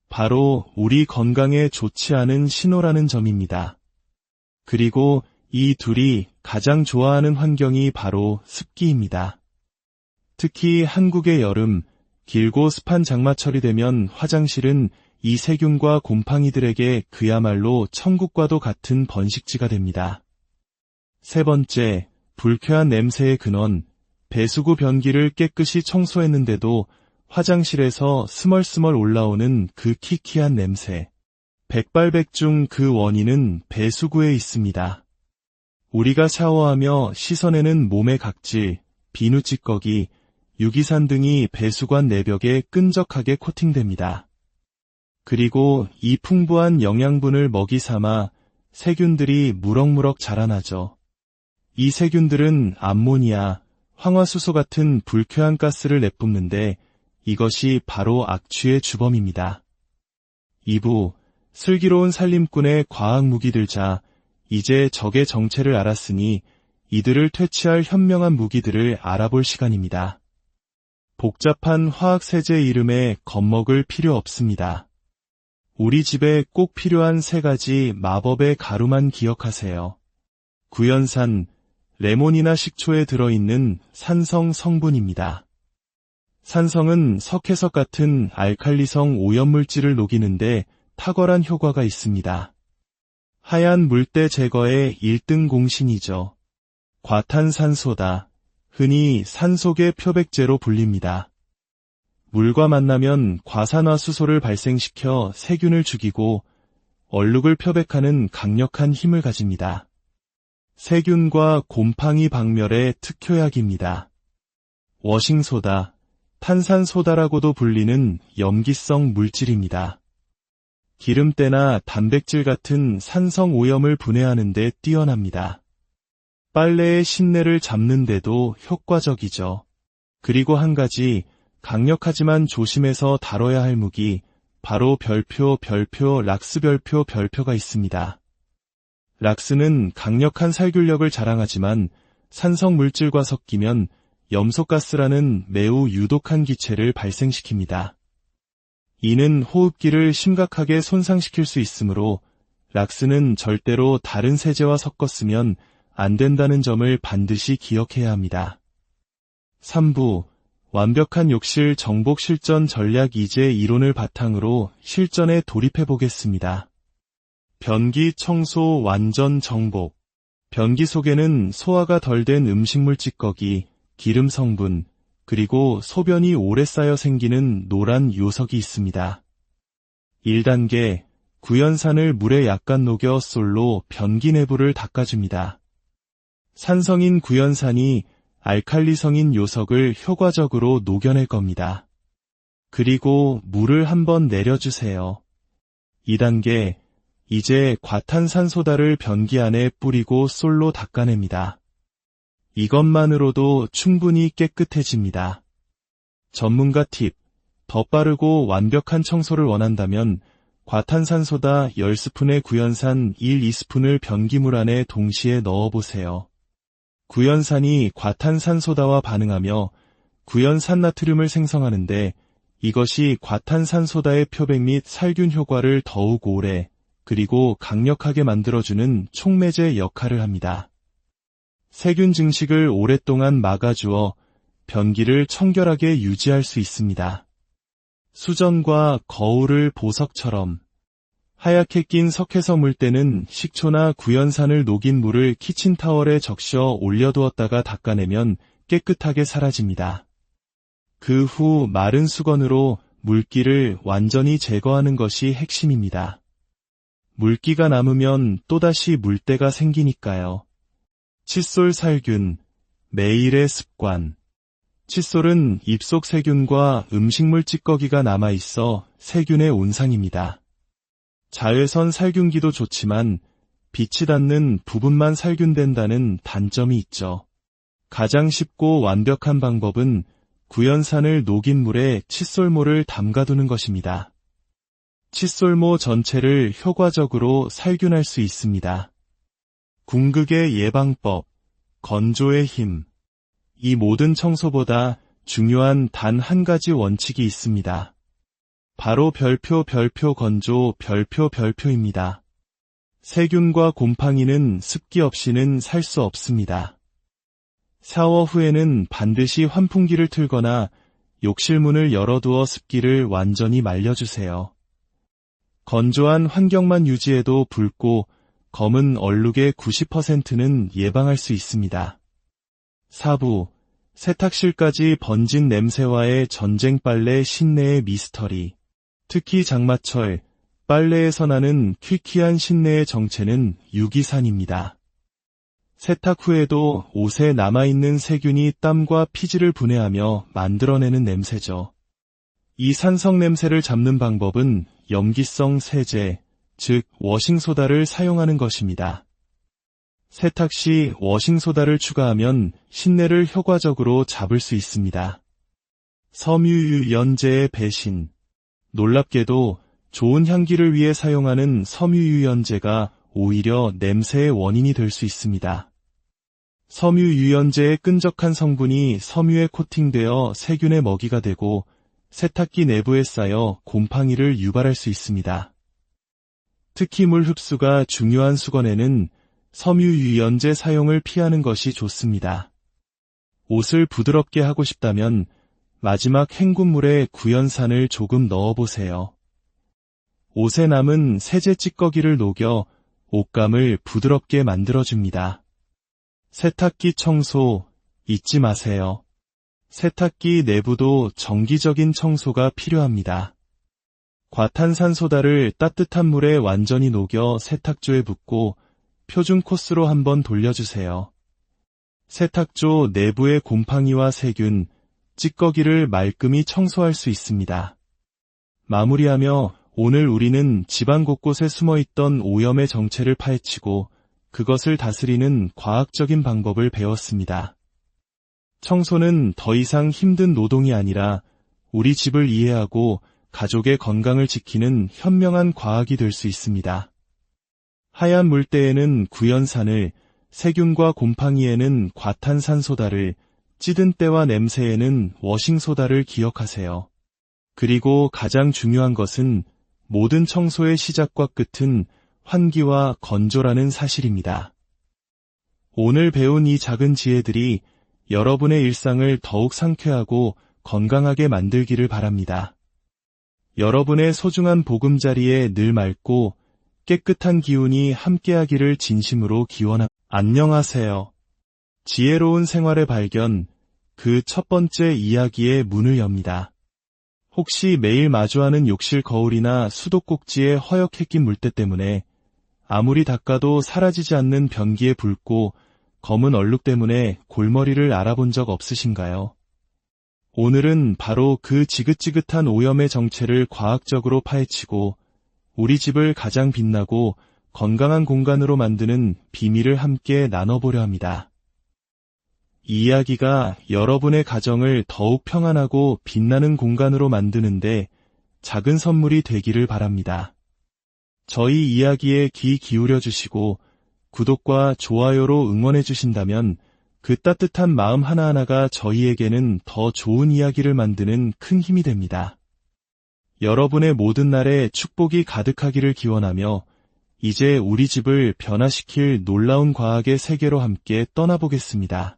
바로 우리 건강에 좋지 않은 신호라는 점입니다. 그리고 이 둘이 가장 좋아하는 환경이 바로 습기입니다. 특히 한국의 여름, 길고 습한 장마철이 되면 화장실은 이 세균과 곰팡이들에게 그야말로 천국과도 같은 번식지가 됩니다. 세 번째, 불쾌한 냄새의 근원, 배수구 변기를 깨끗이 청소했는데도 화장실에서 스멀스멀 올라오는 그 키키한 냄새. 백발백중 그 원인은 배수구에 있습니다. 우리가 샤워하며 씻어내는 몸의 각질, 비누 찌꺼기, 유기산 등이 배수관 내벽에 끈적하게 코팅됩니다. 그리고 이 풍부한 영양분을 먹이 삼아 세균들이 무럭무럭 자라나죠. 이 세균들은 암모니아, 황화수소 같은 불쾌한 가스를 내뿜는데 이것이 바로 악취의 주범입니다. 2부, 슬기로운 살림꾼의 과학 무기들. 자, 이제 적의 정체를 알았으니 이들을 퇴치할 현명한 무기들을 알아볼 시간입니다. 복잡한 화학세제 이름에 겁먹을 필요 없습니다. 우리 집에 꼭 필요한 세 가지 마법의 가루만 기억하세요. 구연산, 레몬이나 식초에 들어있는 산성 성분입니다. 산성은 석회석 같은 알칼리성 오염물질을 녹이는데 탁월한 효과가 있습니다. 하얀 물때 제거의 1등 공신이죠. 과탄산소다. 흔히 산속의 표백제로 불립니다. 물과 만나면 과산화수소를 발생시켜 세균을 죽이고 얼룩을 표백하는 강력한 힘을 가집니다. 세균과 곰팡이 박멸의 특효약입니다. 워싱소다. 탄산소다라고도 불리는 염기성 물질입니다. 기름때나 단백질 같은 산성 오염을 분해하는 데 뛰어납니다. 빨래의 신내를 잡는 데도 효과적이죠. 그리고 한 가지 강력하지만 조심해서 다뤄야 할 무기, 바로 별표, 락스 별표가 있습니다. 락스는 강력한 살균력을 자랑하지만 산성 물질과 섞이면 염소가스라는 매우 유독한 기체를 발생시킵니다. 이는 호흡기를 심각하게 손상시킬 수 있으므로 락스는 절대로 다른 세제와 섞었으면 안 된다는 점을 반드시 기억해야 합니다. 3부 완벽한 욕실 정복 실전 전략. 이제 이론을 바탕으로 실전에 돌입해 보겠습니다. 변기 청소 완전 정복. 변기 속에는 소화가 덜 된 음식물 찌꺼기, 기름 성분, 그리고 소변이 오래 쌓여 생기는 노란 요석이 있습니다. 1단계, 구연산을 물에 약간 녹여 솔로 변기 내부를 닦아줍니다. 산성인 구연산이 알칼리성인 요석을 효과적으로 녹여낼 겁니다. 그리고 물을 한번 내려주세요. 2단계, 이제 과탄산소다를 변기 안에 뿌리고 솔로 닦아냅니다. 이것만으로도 충분히 깨끗해집니다. 전문가 팁, 더 빠르고 완벽한 청소를 원한다면 과탄산소다 10스푼에 구연산 1-2스푼을 변기물 안에 동시에 넣어보세요. 구연산이 과탄산소다와 반응하며 구연산나트륨을 생성하는데 이것이 과탄산소다의 표백 및 살균 효과를 더욱 오래 그리고 강력하게 만들어주는 촉매제 역할을 합니다. 세균 증식을 오랫동안 막아주어 변기를 청결하게 유지할 수 있습니다. 수전과 거울을 보석처럼 하얗게 낀 석회성 물때는 식초나 구연산을 녹인 물을 키친타월에 적셔 올려두었다가 닦아내면 깨끗하게 사라집니다. 그 후 마른 수건으로 물기를 완전히 제거하는 것이 핵심입니다. 물기가 남으면 또다시 물때가 생기니까요. 칫솔 살균, 매일의 습관. 칫솔은 입속 세균과 음식물 찌꺼기가 남아있어 세균의 온상입니다. 자외선 살균기도 좋지만 빛이 닿는 부분만 살균된다는 단점이 있죠. 가장 쉽고 완벽한 방법은 구연산을 녹인 물에 칫솔모를 담가두는 것입니다. 칫솔모 전체를 효과적으로 살균할 수 있습니다. 궁극의 예방법, 건조의 힘. 이 모든 청소보다 중요한 단 한 가지 원칙이 있습니다. 바로 별표 건조 별표입니다. 세균과 곰팡이는 습기 없이는 살 수 없습니다. 샤워 후에는 반드시 환풍기를 틀거나 욕실 문을 열어두어 습기를 완전히 말려주세요. 건조한 환경만 유지해도 붉고 검은 얼룩의 90%는 예방할 수 있습니다. 4부, 세탁실까지 번진 냄새와의 전쟁. 빨래 신내의 미스터리. 특히 장마철, 빨래에서 나는 퀴퀴한 신내의 정체는 유기산입니다. 세탁 후에도 옷에 남아있는 세균이 땀과 피지를 분해하며 만들어내는 냄새죠. 이 산성 냄새를 잡는 방법은 염기성 세제, 즉 워싱소다를 사용하는 것입니다. 세탁 시 워싱소다를 추가하면 신내를 효과적으로 잡을 수 있습니다. 섬유유연제의 배신. 놀랍게도 좋은 향기를 위해 사용하는 섬유유연제가 오히려 냄새의 원인이 될 수 있습니다. 섬유유연제의 끈적한 성분이 섬유에 코팅되어 세균의 먹이가 되고 세탁기 내부에 쌓여 곰팡이를 유발할 수 있습니다. 특히 물 흡수가 중요한 수건에는 섬유유연제 사용을 피하는 것이 좋습니다. 옷을 부드럽게 하고 싶다면 마지막 헹굼물에 구연산을 조금 넣어보세요. 옷에 남은 세제 찌꺼기를 녹여 옷감을 부드럽게 만들어줍니다. 세탁기 청소 잊지 마세요. 세탁기 내부도 정기적인 청소가 필요합니다. 과탄산소다를 따뜻한 물에 완전히 녹여 세탁조에 붓고 표준 코스로 한번 돌려주세요. 세탁조 내부의 곰팡이와 세균, 찌꺼기를 말끔히 청소할 수 있습니다. 마무리하며 오늘 우리는 집안 곳곳에 숨어있던 오염의 정체를 파헤치고 그것을 다스리는 과학적인 방법을 배웠습니다. 청소는 더 이상 힘든 노동이 아니라 우리 집을 이해하고 가족의 건강을 지키는 현명한 과학이 될 수 있습니다. 하얀 물때에는 구연산을, 세균과 곰팡이에는 과탄산소다를, 찌든 때와 냄새에는 워싱소다를 기억하세요. 그리고 가장 중요한 것은 모든 청소의 시작과 끝은 환기와 건조라는 사실입니다. 오늘 배운 이 작은 지혜들이 여러분의 일상을 더욱 상쾌하고 건강하게 만들기를 바랍니다. 여러분의 소중한 보금자리에 늘 맑고 깨끗한 기운이 함께하기를 진심으로 기원합니다. 안녕하세요. 지혜로운 생활의 발견, 그 첫 번째 이야기의 문을 엽니다. 혹시 매일 마주하는 욕실 거울이나 수도꼭지에 허옇게 낀 물때 때문에 아무리 닦아도 사라지지 않는 변기에 붉고 검은 얼룩 때문에 골머리를 알아본 적 없으신가요? 오늘은 바로 그 지긋지긋한 오염의 정체를 과학적으로 파헤치고 우리 집을 가장 빛나고 건강한 공간으로 만드는 비밀을 함께 나눠보려 합니다. 이 이야기가 여러분의 가정을 더욱 평안하고 빛나는 공간으로 만드는데 작은 선물이 되기를 바랍니다. 저희 이야기에 귀 기울여 주시고 구독과 좋아요로 응원해 주신다면 그 따뜻한 마음 하나하나가 저희에게는 더 좋은 이야기를 만드는 큰 힘이 됩니다. 여러분의 모든 날에 축복이 가득하기를 기원하며 이제 우리 집을 변화시킬 놀라운 과학의 세계로 함께 떠나보겠습니다.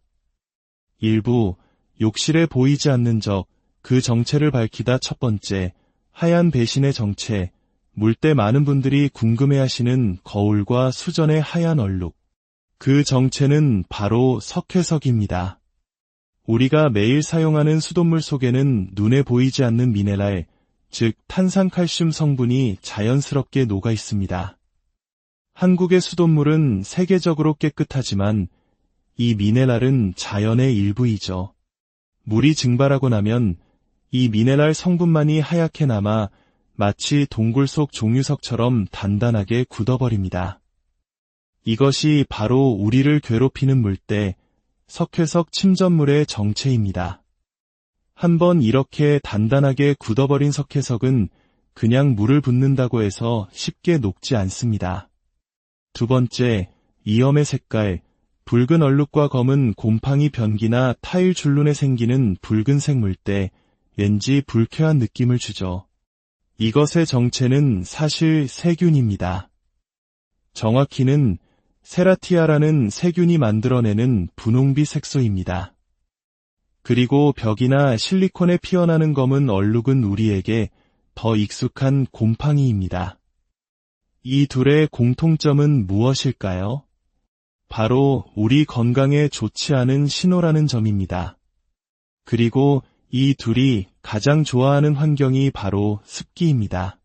1부, 욕실에 보이지 않는 적, 그 정체를 밝히다. 첫 번째, 하얀 배신의 정체, 물때 많은 분들이 궁금해하시는 거울과 수전의 하얀 얼룩. 그 정체는 바로 석회석입니다. 우리가 매일 사용하는 수돗물 속에는 눈에 보이지 않는 미네랄, 즉 탄산칼슘 성분이 자연스럽게 녹아 있습니다. 한국의 수돗물은 세계적으로 깨끗하지만 이 미네랄은 자연의 일부이죠. 물이 증발하고 나면 이 미네랄 성분만이 하얗게 남아 마치 동굴 속 종유석처럼 단단하게 굳어버립니다. 이것이 바로 우리를 괴롭히는 물때, 석회석 침전물의 정체입니다. 한번 이렇게 단단하게 굳어버린 석회석은 그냥 물을 붓는다고 해서 쉽게 녹지 않습니다. 두 번째, 이염의 색깔, 붉은 얼룩과 검은 곰팡이 변기나 타일 줄눈에 생기는 붉은색 물때, 왠지 불쾌한 느낌을 주죠. 이것의 정체는 사실 세균입니다. 정확히는 세라티아라는 세균이 만들어내는 분홍빛 색소입니다. 그리고 벽이나 실리콘에 피어나는 검은 얼룩은 우리에게 더 익숙한 곰팡이입니다. 이 둘의 공통점은 무엇일까요? 바로 우리 건강에 좋지 않은 신호라는 점입니다. 그리고 이 둘이 가장 좋아하는 환경이 바로 습기입니다.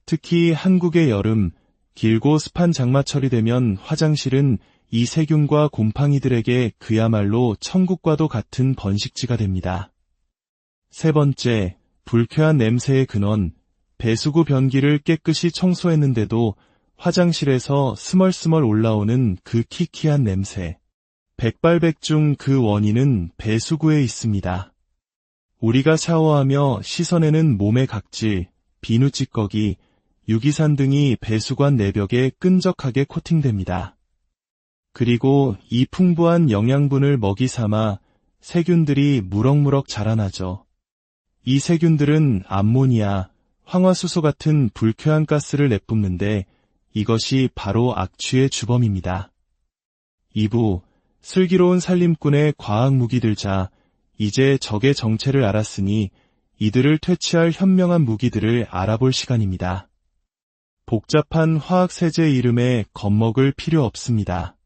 특히 한국의 여름, 길고 습한 장마철이 되면 화장실은 이 세균과 곰팡이들에게 그야말로 천국과도 같은 번식지가 됩니다. 세 번째, 불쾌한 냄새의 근원, 배수구 변기를 깨끗이 청소했는데도 화장실에서 스멀스멀 올라오는 그 키키한 냄새. 백발백중 그 원인은 배수구에 있습니다. 우리가 샤워하며 씻어내는 몸의 각질, 비누 찌꺼기, 유기산 등이 배수관 내벽에 끈적하게 코팅됩니다. 그리고 이 풍부한 영양분을 먹이 삼아 세균들이 무럭무럭 자라나죠. 이 세균들은 암모니아, 황화수소 같은 불쾌한 가스를 내뿜는데 이것이 바로 악취의 주범입니다. 2부, 슬기로운 살림꾼의 과학 무기들. 자, 이제 적의 정체를 알았으니 이들을 퇴치할 현명한 무기들을 알아볼 시간입니다. 복잡한 화학세제 이름에 겁먹을 필요 없습니다.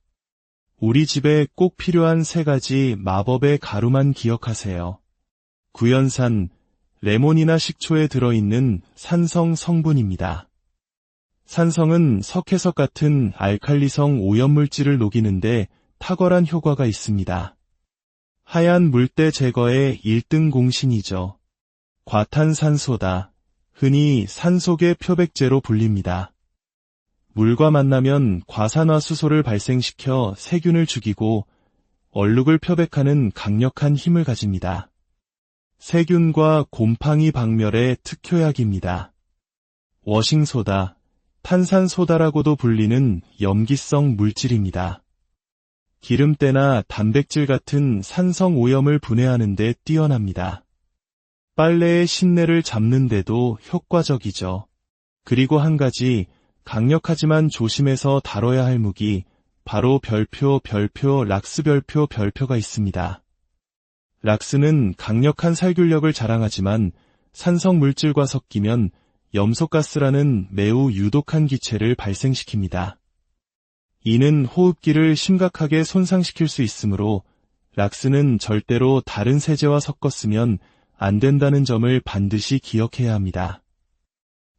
우리 집에 꼭 필요한 3가지 마법의 가루만 기억하세요. 구연산, 레몬이나 식초에 들어있는 산성 성분입니다. 산성은 석회석 같은 알칼리성 오염물질을 녹이는데 탁월한 효과가 있습니다. 하얀 물때 제거의 1등 공신이죠. 과탄산소다. 흔히 산소계 표백제로 불립니다. 물과 만나면 과산화수소를 발생시켜 세균을 죽이고 얼룩을 표백하는 강력한 힘을 가집니다. 세균과 곰팡이 박멸의 특효약입니다. 워싱소다. 탄산소다라고도 불리는 염기성 물질입니다. 기름때나 단백질 같은 산성 오염을 분해하는 데 뛰어납니다. 빨래의 신내를 잡는 데도 효과적이죠. 그리고 한 가지 강력하지만 조심해서 다뤄야 할 무기, 바로 별표, 락스 별표가 있습니다. 락스는 강력한 살균력을 자랑하지만 산성 물질과 섞이면 염소가스라는 매우 유독한 기체를 발생시킵니다. 이는 호흡기를 심각하게 손상시킬 수 있으므로 락스는 절대로 다른 세제와 섞었으면 안 된다는 점을 반드시 기억해야 합니다.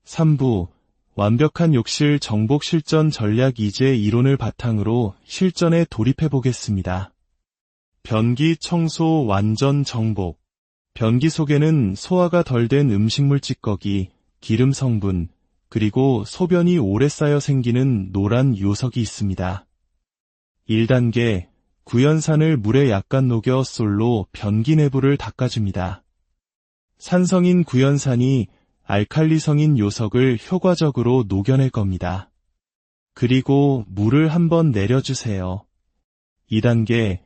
3부, 완벽한 욕실 정복 실전 전략. 이제 이론을 바탕으로 실전에 돌입해 보겠습니다. 변기 청소 완전 정복. 변기 속에는 소화가 덜 된 음식물 찌꺼기, 기름 성분, 그리고 소변이 오래 쌓여 생기는 노란 요석이 있습니다. 1단계, 구연산을 물에 약간 녹여 솔로 변기 내부를 닦아줍니다. 산성인 구연산이 알칼리성인 요석을 효과적으로 녹여낼 겁니다. 그리고 물을 한번 내려주세요. 2단계,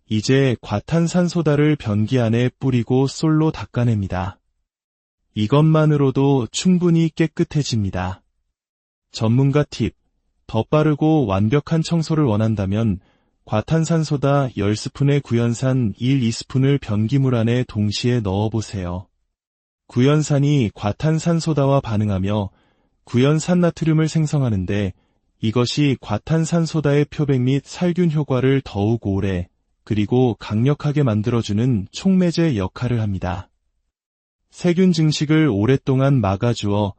이제 과탄산소다를 변기 안에 뿌리고 솔로 닦아냅니다. 이것만으로도 충분히 깨끗해집니다. 전문가 팁, 더 빠르고 완벽한 청소를 원한다면 과탄산소다 10스푼에 구연산 1-2스푼을 변기물 안에 동시에 넣어보세요. 구연산이 과탄산소다와 반응하며 구연산나트륨을 생성하는데 이것이 과탄산소다의 표백 및 살균 효과를 더욱 오래 그리고 강력하게 만들어주는 촉매제 역할을 합니다. 세균 증식을 오랫동안 막아주어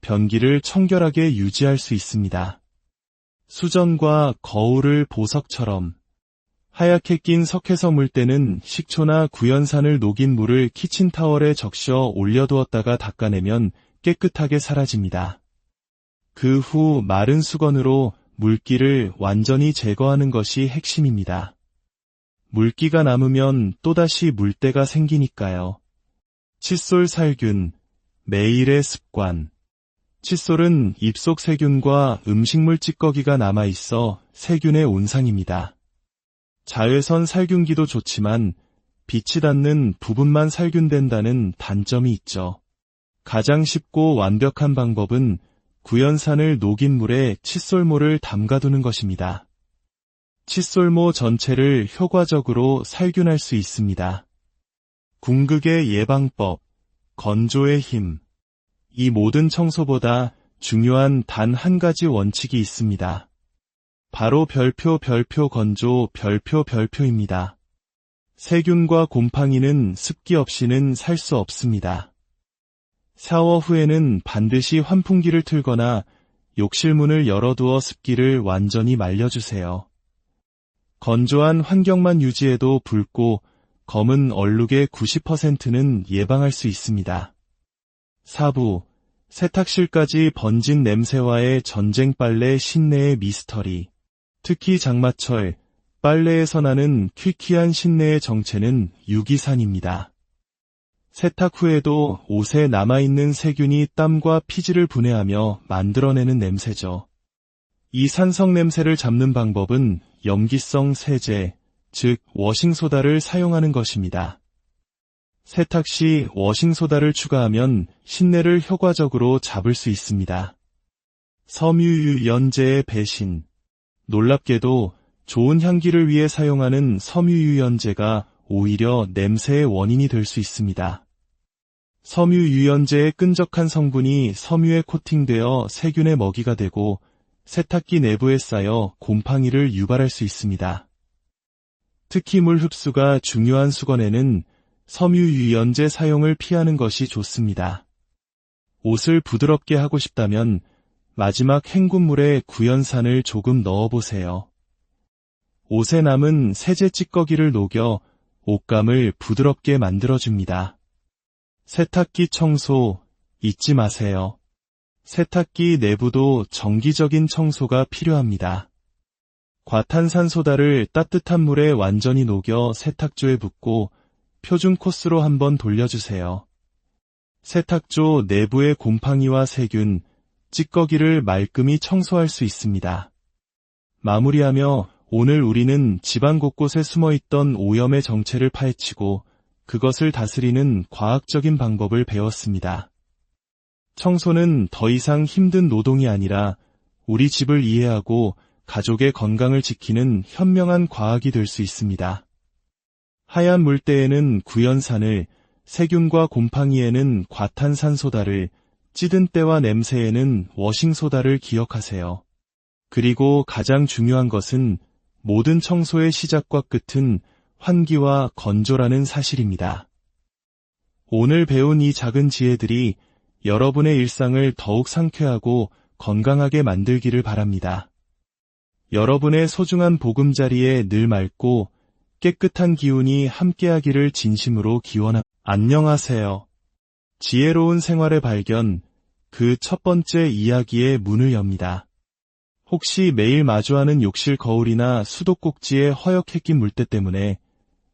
변기를 청결하게 유지할 수 있습니다. 수전과 거울을 보석처럼. 하얗게 낀 석회서 물때는 식초나 구연산을 녹인 물을 키친타월에 적셔 올려두었다가 닦아내면 깨끗하게 사라집니다. 그 후 마른 수건으로 물기를 완전히 제거하는 것이 핵심입니다. 물기가 남으면 또다시 물때가 생기니까요. 칫솔 살균, 매일의 습관. 칫솔은 입속 세균과 음식물 찌꺼기가 남아있어 세균의 온상입니다. 자외선 살균기도 좋지만 빛이 닿는 부분만 살균된다는 단점이 있죠. 가장 쉽고 완벽한 방법은 구연산을 녹인 물에 칫솔모를 담가두는 것입니다. 칫솔모 전체를 효과적으로 살균할 수 있습니다. 궁극의 예방법, 건조의 힘. 이 모든 청소보다 중요한 단 한 가지 원칙이 있습니다. 바로 별표 건조 별표입니다. 세균과 곰팡이는 습기 없이는 살 수 없습니다. 샤워 후에는 반드시 환풍기를 틀거나 욕실 문을 열어두어 습기를 완전히 말려주세요. 건조한 환경만 유지해도 붉고 검은 얼룩의 90%는 예방할 수 있습니다. 4부, 세탁실까지 번진 냄새와의 전쟁. 빨래 신내의 미스터리. 특히 장마철, 빨래에서 나는 퀴퀴한 신내의 정체는 유기산입니다. 세탁 후에도 옷에 남아있는 세균이 땀과 피지를 분해하며 만들어내는 냄새죠. 이 산성 냄새를 잡는 방법은 염기성 세제, 즉 워싱소다를 사용하는 것입니다. 세탁 시 워싱소다를 추가하면 신내를 효과적으로 잡을 수 있습니다. 섬유유연제의 배신. 놀랍게도 좋은 향기를 위해 사용하는 섬유유연제가 오히려 냄새의 원인이 될 수 있습니다. 섬유유연제의 끈적한 성분이 섬유에 코팅되어 세균의 먹이가 되고 세탁기 내부에 쌓여 곰팡이를 유발할 수 있습니다. 특히 물 흡수가 중요한 수건에는 섬유유연제 사용을 피하는 것이 좋습니다. 옷을 부드럽게 하고 싶다면 마지막 헹군물에 구연산을 조금 넣어보세요. 옷에 남은 세제 찌꺼기를 녹여 옷감을 부드럽게 만들어줍니다. 세탁기 청소 잊지 마세요. 세탁기 내부도 정기적인 청소가 필요합니다. 과탄산소다를 따뜻한 물에 완전히 녹여 세탁조에 붓고 표준 코스로 한번 돌려주세요. 세탁조 내부의 곰팡이와 세균, 찌꺼기를 말끔히 청소할 수 있습니다. 마무리하며 오늘 우리는 집안 곳곳에 숨어있던 오염의 정체를 파헤치고 그것을 다스리는 과학적인 방법을 배웠습니다. 청소는 더 이상 힘든 노동이 아니라 우리 집을 이해하고 가족의 건강을 지키는 현명한 과학이 될 수 있습니다. 하얀 물때에는 구연산을, 세균과 곰팡이에는 과탄산소다를, 찌든 때와 냄새에는 워싱소다를 기억하세요. 그리고 가장 중요한 것은 모든 청소의 시작과 끝은 환기와 건조라는 사실입니다. 오늘 배운 이 작은 지혜들이 여러분의 일상을 더욱 상쾌하고 건강하게 만들기를 바랍니다. 여러분의 소중한 보금자리에 늘 맑고 깨끗한 기운이 함께하기를 진심으로 기원합니다. 안녕하세요. 지혜로운 생활의 발견, 그 첫 번째 이야기의 문을 엽니다. 혹시 매일 마주하는 욕실 거울이나 수도꼭지의 허옇게 낀 물때 때문에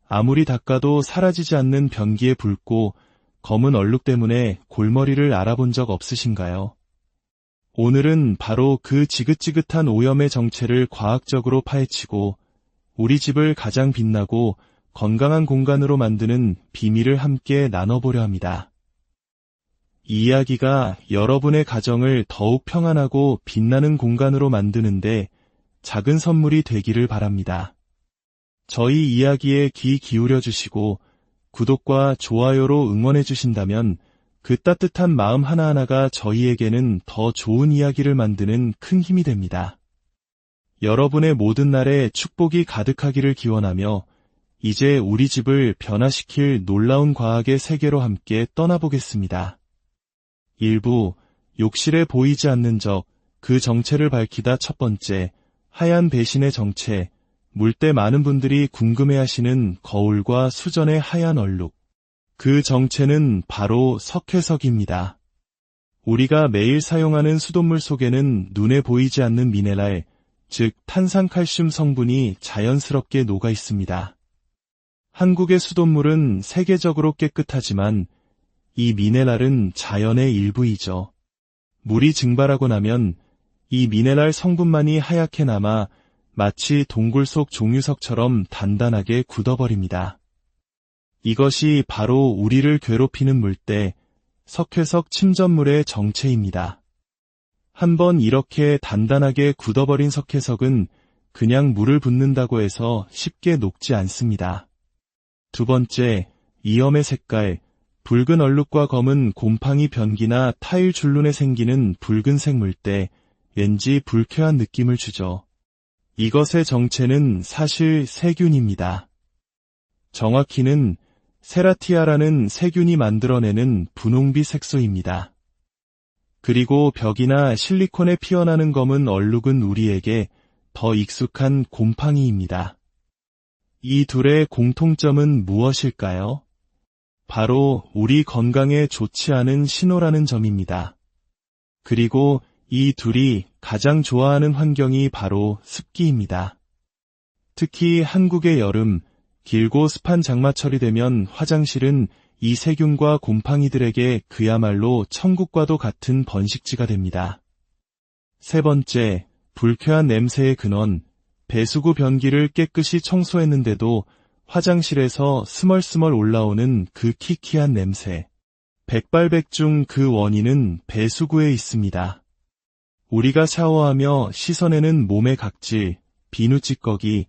아무리 닦아도 사라지지 않는 변기에 붉고 검은 얼룩 때문에 골머리를 알아본 적 없으신가요? 오늘은 바로 그 지긋지긋한 오염의 정체를 과학적으로 파헤치고 우리 집을 가장 빛나고 건강한 공간으로 만드는 비밀을 함께 나눠보려 합니다. 이 이야기가 여러분의 가정을 더욱 평안하고 빛나는 공간으로 만드는데 작은 선물이 되기를 바랍니다. 저희 이야기에 귀 기울여 주시고 구독과 좋아요로 응원해 주신다면 그 따뜻한 마음 하나하나가 저희에게는 더 좋은 이야기를 만드는 큰 힘이 됩니다. 여러분의 모든 날에 축복이 가득하기를 기원하며 이제 우리 집을 변화시킬 놀라운 과학의 세계로 함께 떠나보겠습니다. 1부, 욕실에 보이지 않는 적, 그 정체를 밝히다. 첫 번째, 하얀 배신의 정체, 물때 많은 분들이 궁금해하시는 거울과 수전의 하얀 얼룩. 그 정체는 바로 석회석입니다. 우리가 매일 사용하는 수돗물 속에는 눈에 보이지 않는 미네랄, 즉 탄산칼슘 성분이 자연스럽게 녹아 있습니다. 한국의 수돗물은 세계적으로 깨끗하지만 이 미네랄은 자연의 일부이죠. 물이 증발하고 나면 이 미네랄 성분만이 하얗게 남아 마치 동굴 속 종유석처럼 단단하게 굳어버립니다. 이것이 바로 우리를 괴롭히는 물때, 석회석 침전물의 정체입니다. 한번 이렇게 단단하게 굳어버린 석회석은 그냥 물을 붓는다고 해서 쉽게 녹지 않습니다. 두 번째, 이염의 색깔, 붉은 얼룩과 검은 곰팡이 변기나 타일 줄눈에 생기는 붉은색 물때, 왠지 불쾌한 느낌을 주죠. 이것의 정체는 사실 세균입니다. 정확히는 세라티아라는 세균이 만들어내는 분홍빛 색소입니다. 그리고 벽이나 실리콘에 피어나는 검은 얼룩은 우리에게 더 익숙한 곰팡이입니다. 이 둘의 공통점은 무엇일까요? 바로 우리 건강에 좋지 않은 신호라는 점입니다. 그리고 이 둘이 가장 좋아하는 환경이 바로 습기입니다. 특히 한국의 여름, 길고 습한 장마철이 되면 화장실은 이 세균과 곰팡이들에게 그야말로 천국과도 같은 번식지가 됩니다. 세 번째, 불쾌한 냄새의 근원, 배수구 변기를 깨끗이 청소했는데도 화장실에서 스멀스멀 올라오는 그 키키한 냄새. 백발백중 그 원인은 배수구에 있습니다. 우리가 샤워하며 씻어내는 몸의 각질, 비누 찌꺼기,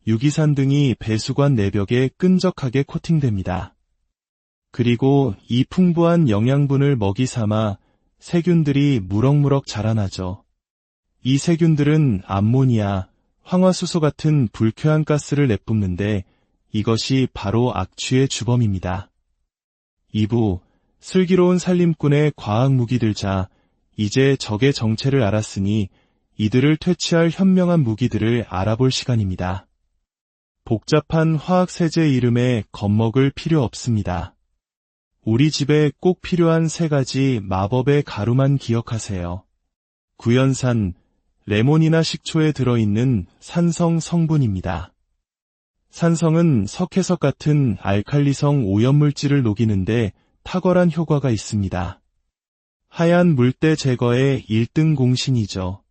유기산 등이 배수관 내벽에 끈적하게 코팅됩니다. 그리고 이 풍부한 영양분을 먹이 삼아 세균들이 무럭무럭 자라나죠. 이 세균들은 암모니아, 황화수소 같은 불쾌한 가스를 내뿜는데 이것이 바로 악취의 주범입니다. 2부, 슬기로운 살림꾼의 과학 무기들. 자, 이제 적의 정체를 알았으니 이들을 퇴치할 현명한 무기들을 알아볼 시간입니다. 복잡한 화학세제 이름에 겁먹을 필요 없습니다. 우리 집에 꼭 필요한 3가지 마법의 가루만 기억하세요. 구연산, 레몬이나 식초에 들어있는 산성 성분입니다. 산성은 석회석 같은 알칼리성 오염물질을 녹이는데 탁월한 효과가 있습니다. 하얀 물때 제거의 1등 공신이죠.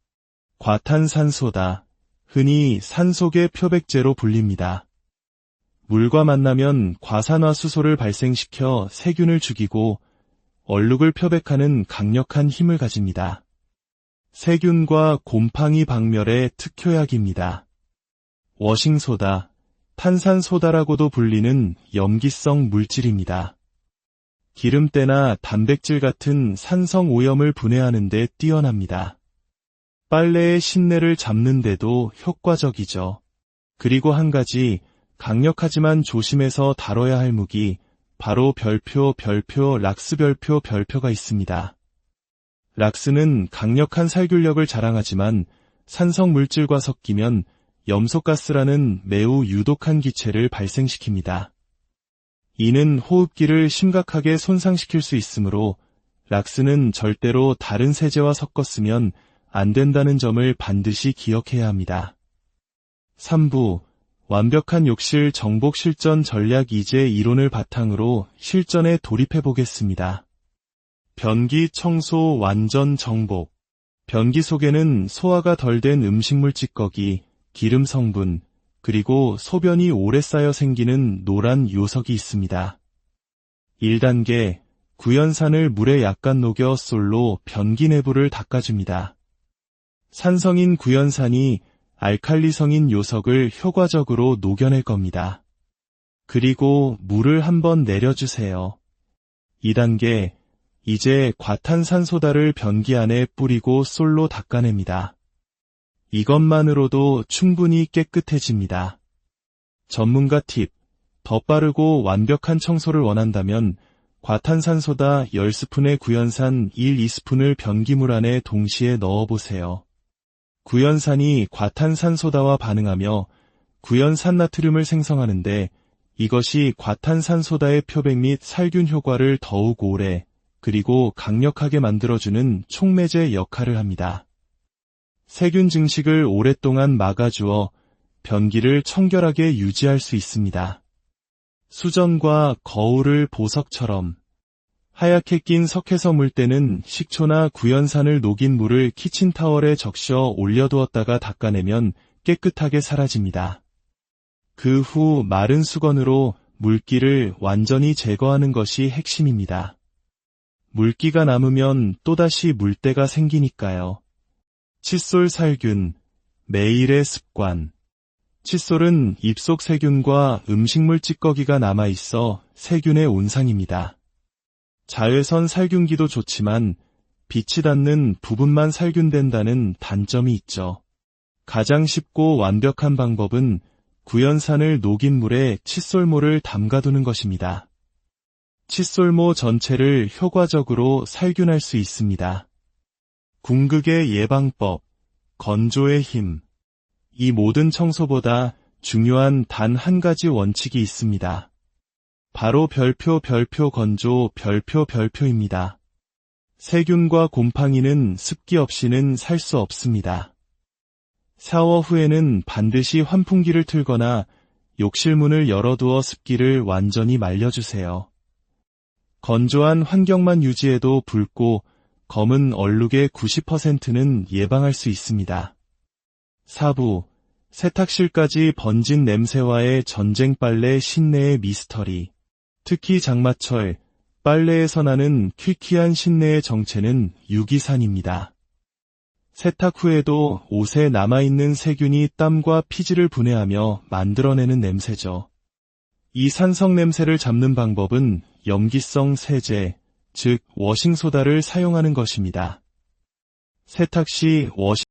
과탄산소다. 흔히 산소계 표백제로 불립니다. 물과 만나면 과산화수소를 발생시켜 세균을 죽이고 얼룩을 표백하는 강력한 힘을 가집니다. 세균과 곰팡이 박멸의 특효약입니다. 워싱소다, 탄산소다라고도 불리는 염기성 물질입니다. 기름때나 단백질 같은 산성 오염을 분해하는 데 뛰어납니다. 빨래의 신내를 잡는 데도 효과적이죠. 그리고 한 가지 강력하지만 조심해서 다뤄야 할 무기, 바로 별표, 락스 별표가 있습니다. 락스는 강력한 살균력을 자랑하지만 산성 물질과 섞이면 염소가스라는 매우 유독한 기체를 발생시킵니다. 이는 호흡기를 심각하게 손상시킬 수 있으므로 락스는 절대로 다른 세제와 섞었으면 안 된다는 점을 반드시 기억해야 합니다. 3부, 완벽한 욕실 정복 실전 전략. 이제 이론을 바탕으로 실전에 돌입해 보겠습니다. 변기 청소 완전 정복. 변기 속에는 소화가 덜 된 음식물 찌꺼기, 기름 성분, 그리고 소변이 오래 쌓여 생기는 노란 요석이 있습니다. 1단계, 구연산을 물에 약간 녹여 솔로 변기 내부를 닦아줍니다. 산성인 구연산이 알칼리성인 요석을 효과적으로 녹여낼 겁니다. 그리고 물을 한번 내려주세요. 2단계, 이제 과탄산소다를 변기 안에 뿌리고 솔로 닦아냅니다. 이것만으로도 충분히 깨끗해집니다. 전문가 팁, 더 빠르고 완벽한 청소를 원한다면 과탄산소다 10스푼에 구연산 1-2스푼을 변기물 안에 동시에 넣어보세요. 구연산이 과탄산소다와 반응하며 구연산나트륨을 생성하는데 이것이 과탄산소다의 표백 및 살균 효과를 더욱 오래 그리고 강력하게 만들어주는 촉매제 역할을 합니다. 세균 증식을 오랫동안 막아주어 변기를 청결하게 유지할 수 있습니다. 수전과 거울을 보석처럼 하얗게 낀 석회서 물때는 식초나 구연산을 녹인 물을 키친타월에 적셔 올려두었다가 닦아내면 깨끗하게 사라집니다. 그 후 마른 수건으로 물기를 완전히 제거하는 것이 핵심입니다. 물기가 남으면 또다시 물때가 생기니까요. 칫솔 살균, 매일의 습관. 칫솔은 입속 세균과 음식물 찌꺼기가 남아있어 세균의 온상입니다. 자외선 살균기도 좋지만 빛이 닿는 부분만 살균된다는 단점이 있죠. 가장 쉽고 완벽한 방법은 구연산을 녹인 물에 칫솔모를 담가두는 것입니다. 칫솔모 전체를 효과적으로 살균할 수 있습니다. 궁극의 예방법, 건조의 힘. 이 모든 청소보다 중요한 단 한 가지 원칙이 있습니다. 바로 별표 건조 별표입니다. 세균과 곰팡이는 습기 없이는 살 수 없습니다. 샤워 후에는 반드시 환풍기를 틀거나 욕실 문을 열어두어 습기를 완전히 말려주세요. 건조한 환경만 유지해도 붉고 검은 얼룩의 90%는 예방할 수 있습니다. 4부, 세탁실까지 번진 냄새와의 전쟁. 빨래 신내의 미스터리. 특히 장마철, 빨래에서 나는 퀴퀴한 신내의 정체는 유기산입니다. 세탁 후에도 옷에 남아있는 세균이 땀과 피지를 분해하며 만들어내는 냄새죠. 이 산성 냄새를 잡는 방법은 염기성 세제, 즉 워싱소다를 사용하는 것입니다. 세탁 시 워싱